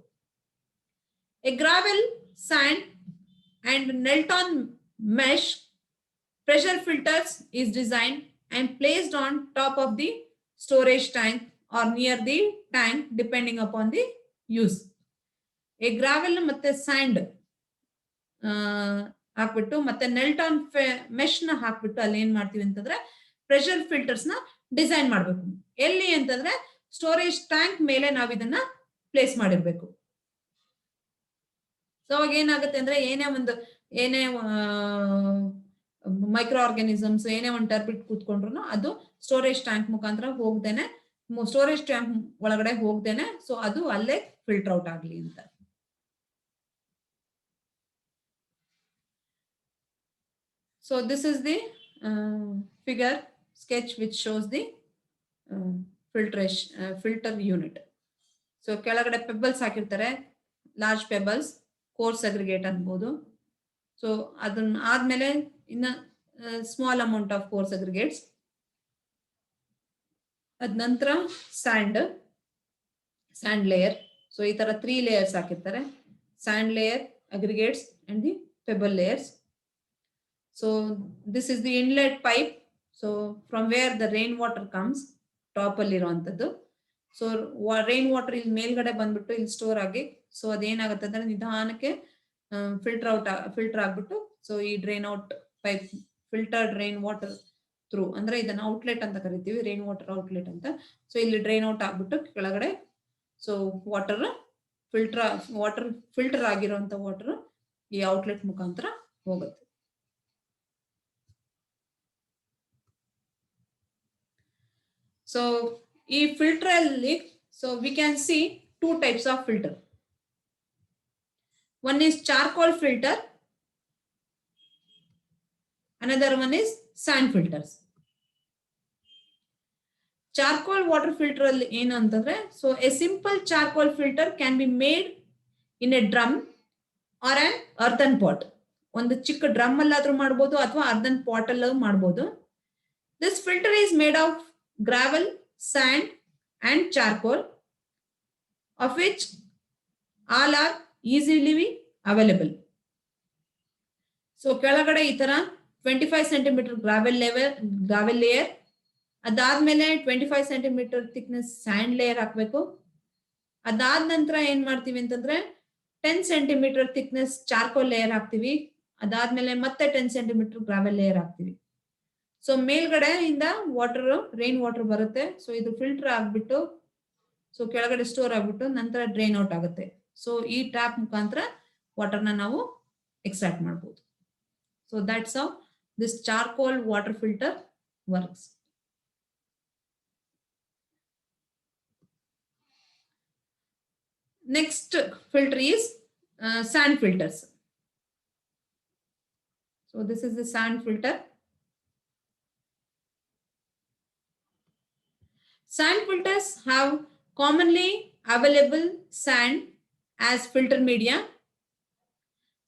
ಎ ಗ್ರಾವೆಲ್, ಸ್ಯಾಂಡ್ ಅಂಡ್ ನೆಲ್ಟಾನ್ mesh pressure filters is designed and placed on top of the storage tank or near the tank depending upon the use. A gravel ಮತ್ತೆ and ಹಾಕ್ಬಿಟ್ಟು ಮತ್ತೆ ನೆಲ್ಟಾನ್ ಮೆಶ್ ನ ಹಾಕ್ಬಿಟ್ಟು ಅಲ್ಲಿ ಏನ್ ಮಾಡ್ತೀವಿ ಅಂತಂದ್ರೆ ಪ್ರೆಷರ್ ಫಿಲ್ಟರ್ಸ್ ನ ಡಿಸೈನ್ ಮಾಡ್ಬೇಕು. ಎಲ್ಲಿ ಅಂತಂದ್ರೆ ಸ್ಟೋರೇಜ್ ಟ್ಯಾಂಕ್ ಮೇಲೆ ನಾವ್ ಇದನ್ನ ಪ್ಲೇಸ್ ಮಾಡಿರ್ಬೇಕು. ಸೊ ಅವಾಗ ಏನಾಗುತ್ತೆ ಅಂದ್ರೆ ಏನೇ ಮೈಕ್ರೋ ಆರ್ಗಾನಿಸಮ್ಸ್ ಏನೇ ಒಂದು ಟರ್ಬಿಟ್ ಕೂತ್ಕೊಂಡ್ರು ಅದು ಸ್ಟೋರೇಜ್ ಟ್ಯಾಂಕ್ ಮುಖಾಂತರ ಹೋಗ್ದೇನೆ, ಸ್ಟೋರೇಜ್ ಟ್ಯಾಂಕ್ ಒಳಗಡೆ ಹೋಗ್ದೇನೆ, ಸೊ ಅದು ಅಲ್ಲೇ ಫಿಲ್ಟರ್ ಔಟ್ ಆಗ್ಲಿ ಅಂತ. So this is the figure sketch which shows the filter unit. So ಕೆಳಗಡೆ ಪೆಬಲ್ಸ್ ಹಾಕಿರ್ತಾರೆ, ಲಾರ್ಜ್ ಪೆಬಲ್ಸ್, ಕೋರ್ಸ್ ಅಗ್ರಿಗೇಟ್ ಅನ್ಬೋದು. ಸೊ ಅದನ್ನ ಆದ್ಮೇಲೆ ಇನ್ನ small amount of course aggregates, ಅದ ನಂತರ ಸ್ಯಾಂಡ್ ಲೇಯರ್. ಸೊ ಈ ತರ 3 ಲೇಯರ್ಸ್ ಹಾಕಿರ್ತಾರೆ, sand layer, aggregates and the pebble layers. So this is the inlet pipe, so from where the rain water comes, top ಅಲ್ಲಿ ಇರುವಂತದ್ದು. ಸೊ ರೈನ್ ವಾಟರ್ ಇಲ್ಲಿ ಮೇಲ್ಗಡೆ ಬಂದ್ಬಿಟ್ಟು ಇಲ್ಲಿ ಸ್ಟೋರ್ ಆಗಿ, ಸೊ ಅದೇನಾಗುತ್ತೆ ಅಂದ್ರೆ ನಿಧಾನಕ್ಕೆ ಫಿಲ್ಟರ್ ಆಗ್ಬಿಟ್ಟು, ಸೊ ಈ drain out pipe, filtered rain water through, ಅಂದ್ರೆ ಇದನ್ನ ಔಟ್ಲೆಟ್ ಅಂತ ಕರಿತೀವಿ, ರೈನ್ ವಾಟರ್ ಔಟ್ಲೆಟ್ ಅಂತ. ಸೊ ಇಲ್ಲಿ ಡ್ರೈನ್ ಔಟ್ ಆಗ್ಬಿಟ್ಟು ಕೆಳಗಡೆ, ಸೊ ವಾಟರ್ ಫಿಲ್ಟರ್ ಆಗಿರುವಂತ ವಾಟರ್ ಈ ಔಟ್ಲೆಟ್ ಮುಖಾಂತರ ಹೋಗುತ್ತೆ. So ಈ ಫಿಲ್ಟರ್ ಅಲ್ಲಿ, so we can see 2 types of filter. One is charcoal filter, another one is sand filters. Charcoal water filter ಅಲ್ಲಿ ಏನು ಅಂತಂದ್ರೆ, so a simple charcoal filter can be made in a drum or an earthen pot. ಒಂದು ಚಿಕ್ಕ drum ಅಲ್ಲಾದ್ರೂ ಮಾಡ್ಬೋದು ಅಥವಾ ಅರ್ಧನ್ pot ಅಲ್ಲೂ ಮಾಡ್ಬೋದು. This filter is made of gravel, sand and charcoal, of which all are easily available. So ಕೆಳಗಡೆ ಈ ತರ 25 centimeter gravel layer, ಅದಾದ್ಮೇಲೆ 25 centimeter thickness sand layer ಹಾಕ್ಬೇಕು. ಅದಾದ ನಂತರ ಏನ್ ಮಾಡ್ತೀವಿ ಅಂತಂದ್ರೆ 10 centimeter thickness charcoal layer ಹಾಕ್ತಿವಿ. ಅದಾದ್ಮೇಲೆ ಮತ್ತೆ 10 centimeter gravel layer ಹಾಕ್ತಿವಿ. ಸೊ ಮೇಲ್ಗಡೆ ಇಂದ ರೈನ್ ವಾಟರ್ ಬರುತ್ತೆ. ಸೊ ಇದು ಫಿಲ್ಟರ್ ಆಗ್ಬಿಟ್ಟು, ಸೊ ಕೆಳಗಡೆ ಸ್ಟೋರ್ ಆಗ್ಬಿಟ್ಟು ನಂತರ ಡ್ರೈನ್ ಔಟ್ ಆಗುತ್ತೆ. ಸೊ ಈ ಟ್ಯಾಪ್ ಮುಖಾಂತರ ವಾಟರ್ನ ನಾವು ಎಕ್ಸ್ಟ್ರಾಕ್ಟ್ ಮಾಡಬಹುದು. So that's how this charcoal water filter works. Next filter is sand filters. So this is the sand filter. Sand filters have commonly available sand as filter media.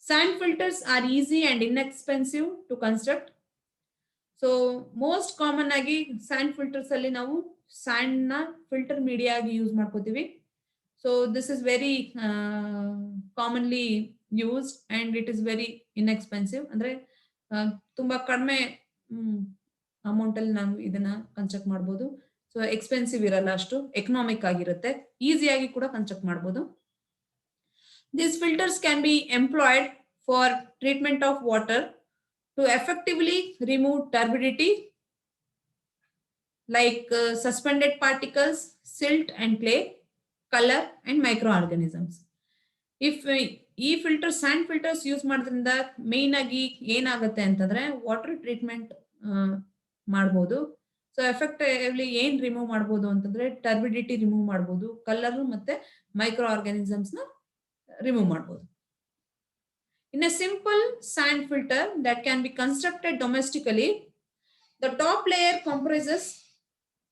Sand filters are easy and inexpensive to construct. So most common agi sand filters alli navu sand na filter media agi use ಮಾಡ್ಕೋತೀವಿ. So this is very commonly used and it is very inexpensive. ಅಂದ್ರೆ ತುಂಬಾ ಕಡಿಮೆ amount ಅಲ್ಲಿ ನಾವು ಇದನ್ನ construct ಮಾಡಬಹುದು. So expensive ಇರಲ್ಲ, ಅಷ್ಟು ಎಕನಾಮಿಕ್ ಆಗಿರುತ್ತೆ, ಈಸಿಯಾಗಿ ಕೂಡ ಕನ್ಸ್ಟ್ರಕ್ಟ್ ಮಾಡಬಹುದು. These filters can be employed for treatment of water to effectively remove turbidity like suspended particles, silt and clay, color and microorganisms. If ಈ ಫಿಲ್ಟರ್ ಸ್ಯಾಂಡ್ ಫಿಲ್ಟರ್ಸ್ ಯೂಸ್ ಮಾಡೋದ್ರಿಂದ main ಆಗಿ ಏನಾಗುತ್ತೆ ಅಂತಂದ್ರೆ ವಾಟರ್ ಟ್ರೀಟ್ಮೆಂಟ್ ಮಾಡಬಹುದು. So effectively ಏನ್ remove ಮಾಡಬಹುದು ಅಂತಂದ್ರೆ turbidity remove ಮಾಡಬಹುದು, ಕಲರ್ ಮತ್ತೆ ಮೈಕ್ರೋ ಆರ್ಗಾನಿಸಮ್ಸ್ ನ ರಿಮೂವ್ ಮಾಡಬಹುದು. In a simple sand filter that can be constructed domestically, the top layer comprises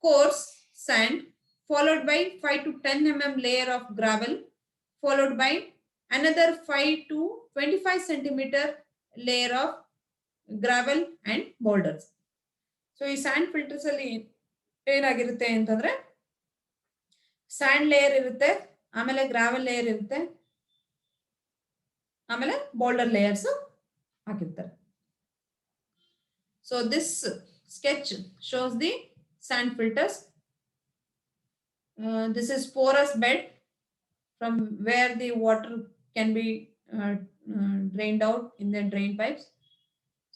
coarse sand followed by 5 to 10 mm layer of gravel followed by another 5 to 25 centimeter layer of gravel and boulders. So ಈ and filters ಅಲ್ಲಿ ಏನಾಗಿರುತ್ತೆ ಅಂತಂದ್ರೆ and layer ಇರುತ್ತೆ, ಆಮೇಲೆ gravel layer ಇರುತ್ತೆ, ಆಮೇಲೆ boulder layers ಹಾಕಿರ್ತಾರೆ. So this sketch shows the sand filters. This is porous bed from where the water can be drained out in the drain pipes.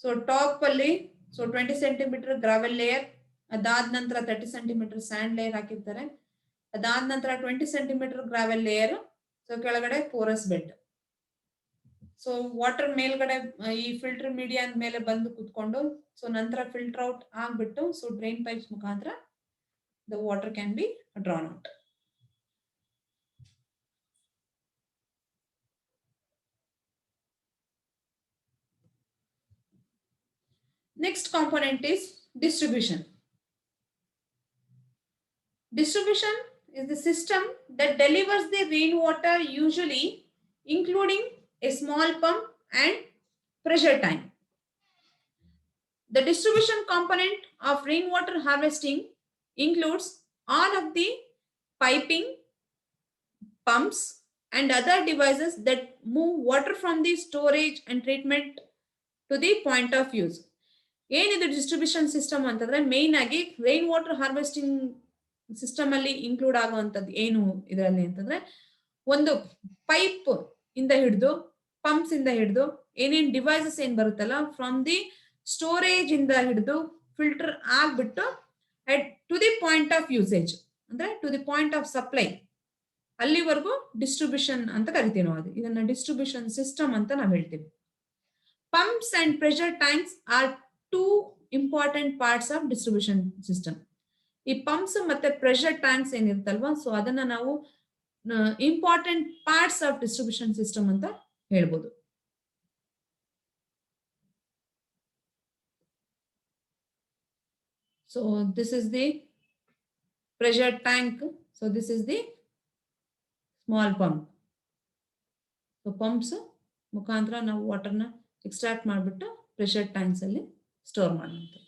So top alli 20 centimeter gravel layer, ಅದಾದ ನಂತರ 30 centimeter sand layer ಹಾಕಿರ್ತಾರೆ, ಅದಾದ ನಂತರ 20 centimeter gravel layer, so ಕೆಳಗಡೆ porous bed. So water ಮೇಲ್ಗಡೆ ಈ filter media ಮೇಲೆ ಬಂದು ಕುತ್ಕೊಂಡು, ಸೊ ನಂತರ ಫಿಲ್ಟರ್ ಔಟ್ ಆಗ್ಬಿಟ್ಟು, ಸೊ ಡ್ರೈನ್ ಪೈಪ್ಸ್ ಮುಖಾಂತರ the water can be drawn out. Next component is distribution. Distribution is the system that delivers the rainwater, usually including a small pump and pressure tank. The distribution component of rainwater harvesting includes all of the piping, pumps and other devices that move water from the storage and treatment to the point of use. ಏನಿದು distribution system ಅಂತಂದ್ರೆ main ಆಗಿ rain water harvesting system ಅಲ್ಲಿ include ಆಗುವಂತದ್ದು ಏನು ಇದರಲ್ಲಿ ಅಂತಂದ್ರೆ, ಒಂದು pipe ಇಂದ ಹಿಡಿದು ಪಂಪ್ಸ್ ಇಂದ ಹಿಡಿದು ಏನೇನ್ ಡಿವೈಸಸ್ ಏನ್ ಬರುತ್ತಲ್ಲ, ಫ್ರಮ್ ದಿ ಸ್ಟೋರೇಜ್ ಇಂದ ಹಿಡಿದು ಫಿಲ್ಟರ್ ಆಗ್ಬಿಟ್ಟು to the point of usage ಅಂದ್ರೆ to the point of supply, ಅಲ್ಲಿವರೆಗೂ ಡಿಸ್ಟ್ರಿಬ್ಯೂಷನ್ ಅಂತ ಕರಿತೀವಿ ನಾವು. ಇದನ್ನ ಡಿಸ್ಟ್ರಿಬ್ಯೂಷನ್ ಸಿಸ್ಟಮ್ ಅಂತ ನಾವು ಹೇಳ್ತೀವಿ. Pumps and pressure tanks are two important parts of distribution system. ಈ ಪಂಪ್ಸ್ ಮತ್ತೆ ಪ್ರೆಷರ್ ಟ್ಯಾಂಕ್ಸ್ ಏನಿರುತ್ತಲ್ವಾ, ಸೊ ಅದನ್ನ ನಾವು important parts of distribution system ಅಂತ ಹೇಳ್ಬೋದು. So this is the pressure tank. So this is the small pump. So pumps ಮುಖಾಂತರ ನಾವು ವಾಟರ್ನ extract ಮಾಡಿಬಿಟ್ಟು ಪ್ರೆಷರ್ ಟ್ಯಾಂಕ್ಸ್ ಅಲ್ಲಿ ಸ್ಟೋರ್ ಮಾಡುವಂಥದ್ದು.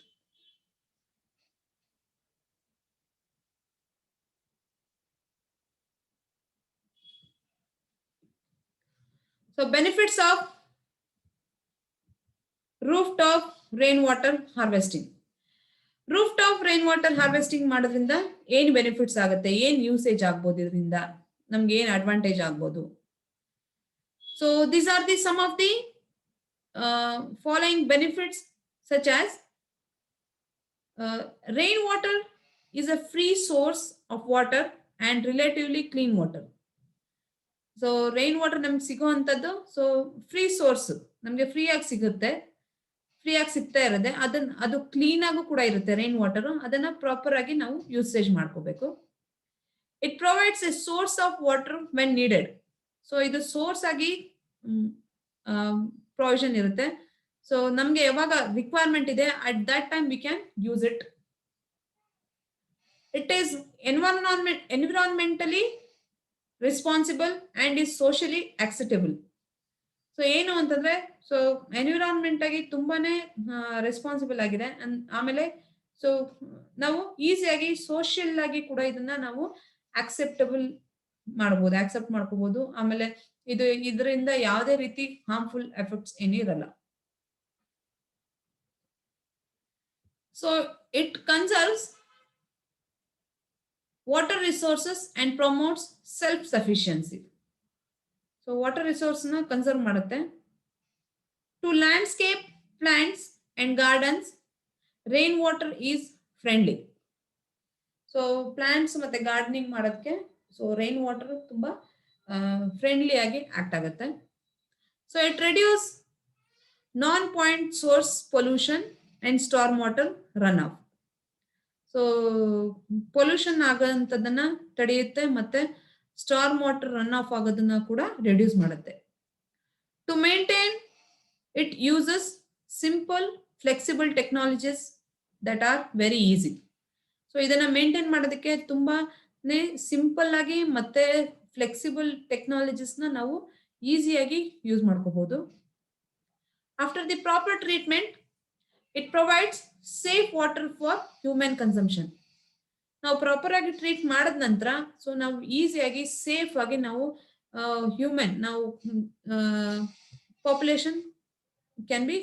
So benefits of rooftop rainwater harvesting. Rooftop rainwater harvesting ಮಾಡೋದ್ರಿಂದ ಏನು benefits ಆಗುತ್ತೆ, ಏನು ಯೂಸೇಜ್ ಆಗ್ಬೋದು, ಇದರಿಂದ ನಮ್ಗೆ ಏನು ಅಡ್ವಾಂಟೇಜ್ ಆಗ್ಬೋದು. So these are the some of the following benefits, such as rainwater is a free source of water and relatively clean water. So rain water ನಮ್ಗೆ ಸಿಗುವಂಥದ್ದು, ಸೊ ಫ್ರೀ ಸೋರ್ಸ್ ನಮ್ಗೆ ಫ್ರೀ ಆಗಿ ಸಿಗುತ್ತೆ, ಫ್ರೀ ಆಗಿ ಸಿಗ್ತಾ ಇರುತ್ತೆ. ಅದು ಕ್ಲೀನ್ ಆಗು ಕೂಡ ಇರುತ್ತೆ ರೈನ್ ವಾಟರ್. ಅದನ್ನ ಪ್ರಾಪರ್ ಆಗಿ ನಾವು ಯೂಸೇಜ್ ಮಾಡ್ಕೋಬೇಕು. It provides a source of water when needed. So ಇದು ಸೋರ್ಸ್ ಆಗಿ ಪ್ರೊವಿಷನ್ ಇರುತ್ತೆ. ಸೊ ನಮ್ಗೆ ಯಾವಾಗ ರಿಕ್ವೈರ್ಮೆಂಟ್ ಇದೆ at that time we can use it. It is environmentally responsible and is socially acceptable. So ಏನು ಅಂತಂದ್ರೆ ಸೊ ಎನ್ವಿರಾನ್ಮೆಂಟ್ ಆಗಿ ತುಂಬಾನೇ ರೆಸ್ಪಾನ್ಸಿಬಲ್ ಆಗಿದೆ. ಆಮೇಲೆ ಸೊ ನಾವು ಈಸಿಯಾಗಿ ಸೋಷಿಯಲ್ ಆಗಿ ಕೂಡ ಇದನ್ನ ನಾವು ಆಕ್ಸೆಪ್ಟ್ ಮಾಡ್ಕೋಬಹುದು. ಆಮೇಲೆ ಇದರಿಂದ ಯಾವುದೇ ರೀತಿ ಹಾರ್ಮ್ಫುಲ್ ಎಫೆಕ್ಟ್ಸ್ ಏನೂ ಇರಲ್ಲ. So it conserves water resources and promotes self sufficiency. So water resource ನ ಕನ್ಸರ್ವ್ ಮಾಡುತ್ತೆ. To landscape plants and gardens rain water is friendly. So plants ಮತ್ತೆ ಗಾರ್ಡನಿಂಗ್ ಮಾಡೋದಕ್ಕೆ ಸೊ ರೈನ್ ವಾಟರ್ ತುಂಬಾ ಫ್ರೆಂಡ್ಲಿ ಆಗಿ act ಆಗುತ್ತೆ. So it reduce non point source pollution and storm water run off. So pollution ಆಗೋಂಥದ್ದನ್ನ ತಡೆಯುತ್ತೆ ಮತ್ತೆ storm water run off ಆಗೋದನ್ನ ಕೂಡ ರಿಡ್ಯೂಸ್ ಮಾಡುತ್ತೆ. To maintain it uses simple flexible technologies that are very easy. So ಇದನ್ನ maintain ಮಾಡೋದಕ್ಕೆ ತುಂಬಾನೇ simple ಆಗಿ ಮತ್ತೆ ಫ್ಲೆಕ್ಸಿಬಲ್ ಟೆಕ್ನಾಲಜೀಸ್ ನ ನಾವು ಈಸಿಯಾಗಿ ಯೂಸ್ ಮಾಡ್ಕೋಬಹುದು. After the proper treatment it provides safe water for human consumption. ನಾವು ಪ್ರಾಪರ್ ಆಗಿ ಟ್ರೀಟ್ ಮಾಡಿದ ನಂತರ ಸೊ ನಾವು ಈಸಿಯಾಗಿ ಸೇಫ್ ಆಗಿ ನಾವು ನಾವು ಪಾಪ್ಯುಲೇಷನ್ ಕ್ಯಾನ್ ಬಿ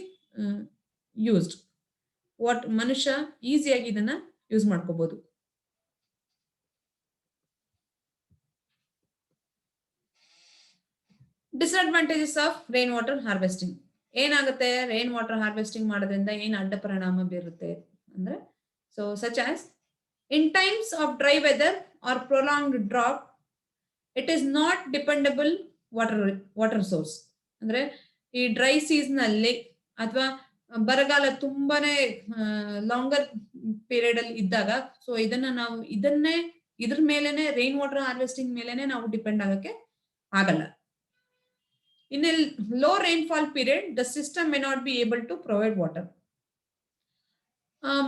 ಯೂಸ್ಡ್. ಮನುಷ್ಯ ಈಸಿಯಾಗಿ ಇದನ್ನ ಯೂಸ್ ಮಾಡ್ಕೋಬಹುದು. Disadvantages of rainwater harvesting. ಏನಾಗುತ್ತೆ ರೈನ್ ವಾಟರ್ ಹಾರ್ವೆಸ್ಟಿಂಗ್ ಮಾಡೋದ್ರಿಂದ ಏನು ಅಡ್ಡ ಪರಿಣಾಮ ಬೀರುತ್ತೆ ಅಂದ್ರೆ so such as in times of dry weather or prolonged drought, it is not dependable water source. ಅಂದ್ರೆ ಈ ಡ್ರೈ ಸೀಸನ್ ಅಲ್ಲಿ ಅಥವಾ ಬರಗಾಲ ತುಂಬಾನೇ ಲಾಂಗರ್ ಪೀರಿಯಡ್ ಅಲ್ಲಿ ಇದ್ದಾಗ ಸೊ ಇದ್ರ ಮೇಲೆನೆ ರೈನ್ ವಾಟರ್ ಹಾರ್ವೆಸ್ಟಿಂಗ್ ಮೇಲೆನೆ ನಾವು ಡಿಪೆಂಡ್ ಆಗಕ್ಕೆ ಆಗಲ್ಲ. In a low rainfall period, the system may not be able to provide water.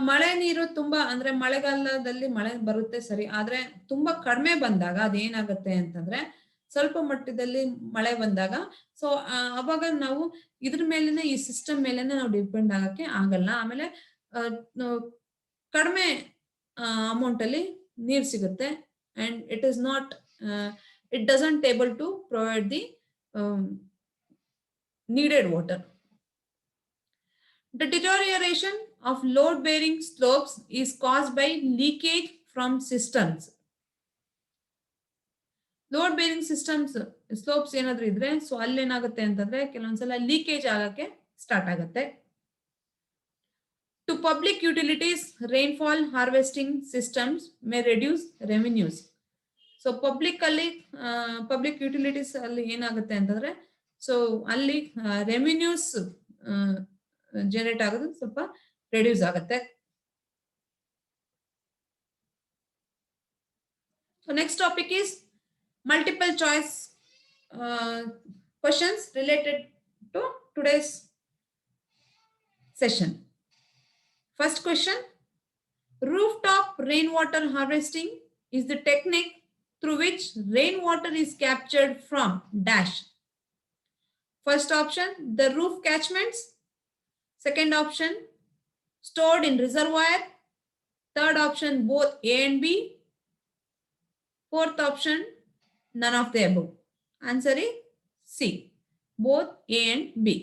ಮಳೆ ನೀರು ತುಂಬಾ ಅಂದ್ರೆ ಮಳೆಗಾಲದಲ್ಲಿ ಮಳೆ ಬರುತ್ತೆ ಸರಿ, ಆದ್ರೆ ತುಂಬಾ ಕಡಿಮೆ ಬಂದಾಗ ಅದೇನಾಗುತ್ತೆ ಅಂತಂದ್ರೆ ಸ್ವಲ್ಪ ಮಟ್ಟದಲ್ಲಿ ಮಳೆ ಬಂದಾಗ ಸೊ ಅವಾಗ ನಾವು ಇದ್ರ ಮೇಲೆನೆ ಈ ಸಿಸ್ಟಮ್ ಮೇಲೆನೆ ನಾವು ಡಿಪೆಂಡ್ ಆಗಕ್ಕೆ ಆಗಲ್ಲ. ಆಮೇಲೆ ಕಡಿಮೆ ಅಮೌಂಟ್ ಅಲ್ಲಿ ನೀರು ಸಿಗುತ್ತೆ and it doesn't able to provide the needed water. The deterioration of load-bearing slopes is caused by leakage from systems. Load-bearing systems slopes ಏನಾದ್ರೂ ಇದ್ರೆ ಸೊ ಅಲ್ಲಿ ಏನಾಗುತ್ತೆ ಅಂತಂದ್ರೆ ಕೆಲವೊಂದ್ಸಲ ಲೀಕೇಜ್ ಆಗಕ್ಕೆ ಸ್ಟಾರ್ಟ್ ಆಗುತ್ತೆ. To public utilities, rainfall harvesting systems may reduce revenues. So public utilities ಅಲ್ಲಿ ಏನಾಗುತ್ತೆ ಅಂತಂದ್ರೆ ಸೊ ಅಲ್ಲಿ ರೆವಿನ್ಯೂಸ್ ಜನರೇಟ್ ಆಗೋದು ಸ್ವಲ್ಪ ರೆಡ್ಯೂಸ್ ಆಗುತ್ತೆ. So next topic is multiple choice questions related to today's session. First question, rooftop rainwater harvesting is the technique through which rainwater is captured from dash. First option, the roof catchments. Second option, stored in reservoir. Third option, both A and B. Fourth option, none of the above. Answer is C, both A and B.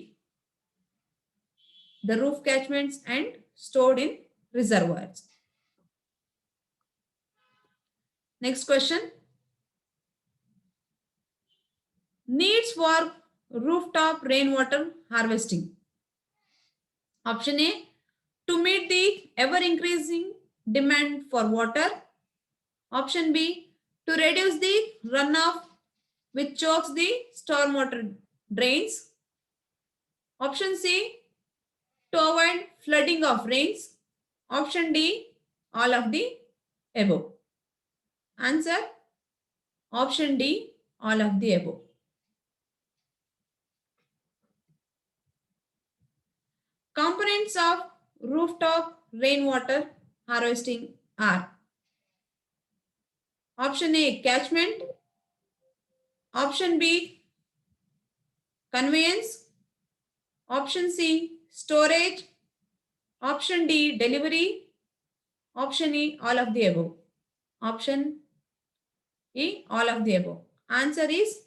The roof catchments and stored in reservoirs. Next question, needs for rooftop rainwater harvesting. Option A, to meet the ever increasing demand for water. Option B, to reduce the runoff which chokes the stormwater drains. Option C, to avoid flooding of rains. Option D, all of the above. Answer Option D, all of the above. Components of rooftop rainwater harvesting are: Option A, catchment. Option B, conveyance. Option C, storage. Option D, delivery. Option E, all of the above. Option E, all of the above. Answer is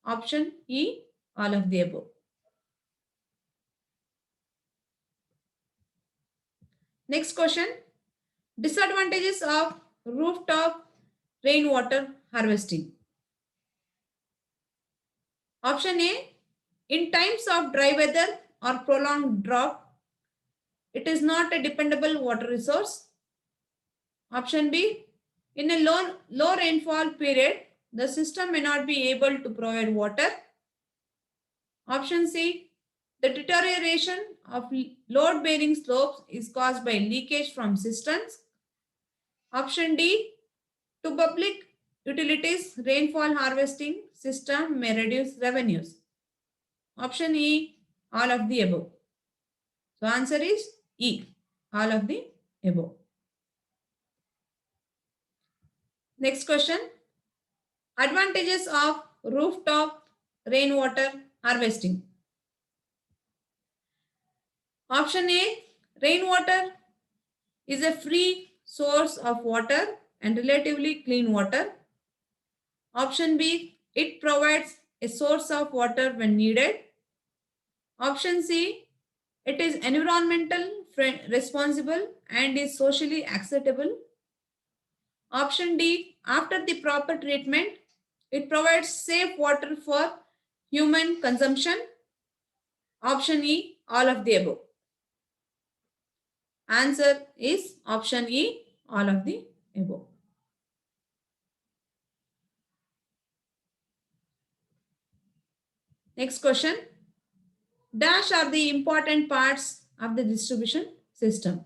option E, all of the above. Next question. Disadvantages of rooftop rainwater harvesting. Option A, in times of dry weather or prolonged drought, it is not a dependable water resource. Option B, in a low rainfall period, the system may not be able to provide water. Option C, the deterioration of load-bearing slopes is caused by leakage from cisterns. Option D, to public utilities, rainfall harvesting system may reduce revenues. Option E, all of the above. So answer is E, all of the above. Next question. Advantages of rooftop rainwater harvesting. Option A, rainwater is a free source of water and relatively clean water. Option B, it provides a source of water when needed. Option C, it is environmental responsible and is socially acceptable. Option D, after the proper treatment, it provides safe water for human consumption. Option E, all of the above. Answer is option E, all of the above. Next question. Dash are the important parts of the distribution system.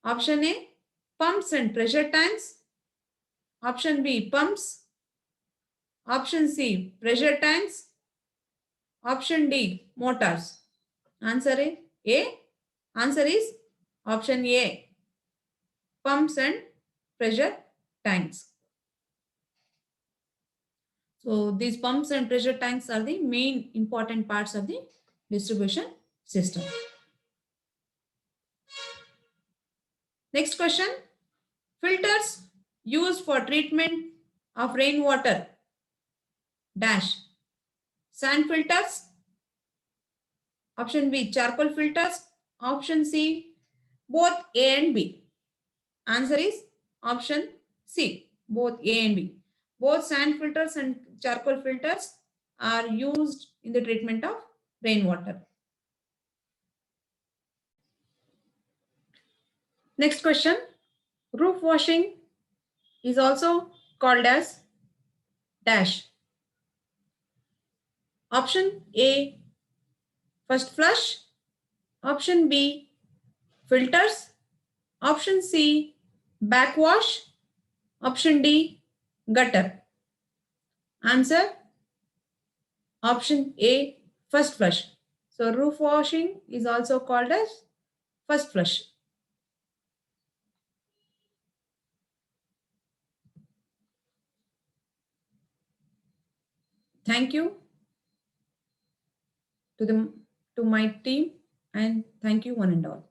Option A, pumps and pressure tanks. Option B, pumps. Option C, pressure tanks. Option D, motors. Answer A. Answer is option A, pumps and pressure tanks. So these pumps and pressure tanks are the main important parts of the distribution system. Next question. Filters used for treatment of rainwater. Dash. Sand filters. Option B, charcoal filters. Option C, both A and B. Answer is option C, both A and B. Both sand filters and charcoal filters are used in the treatment of rainwater. Next question. Roof washing is also called as dash. Option A, first flush. Option B, filters. Option C, backwash. Option D, gutter. Answer option A, first flush. So roof washing is also called as first flush. Thank you to my team, and thank you one and all.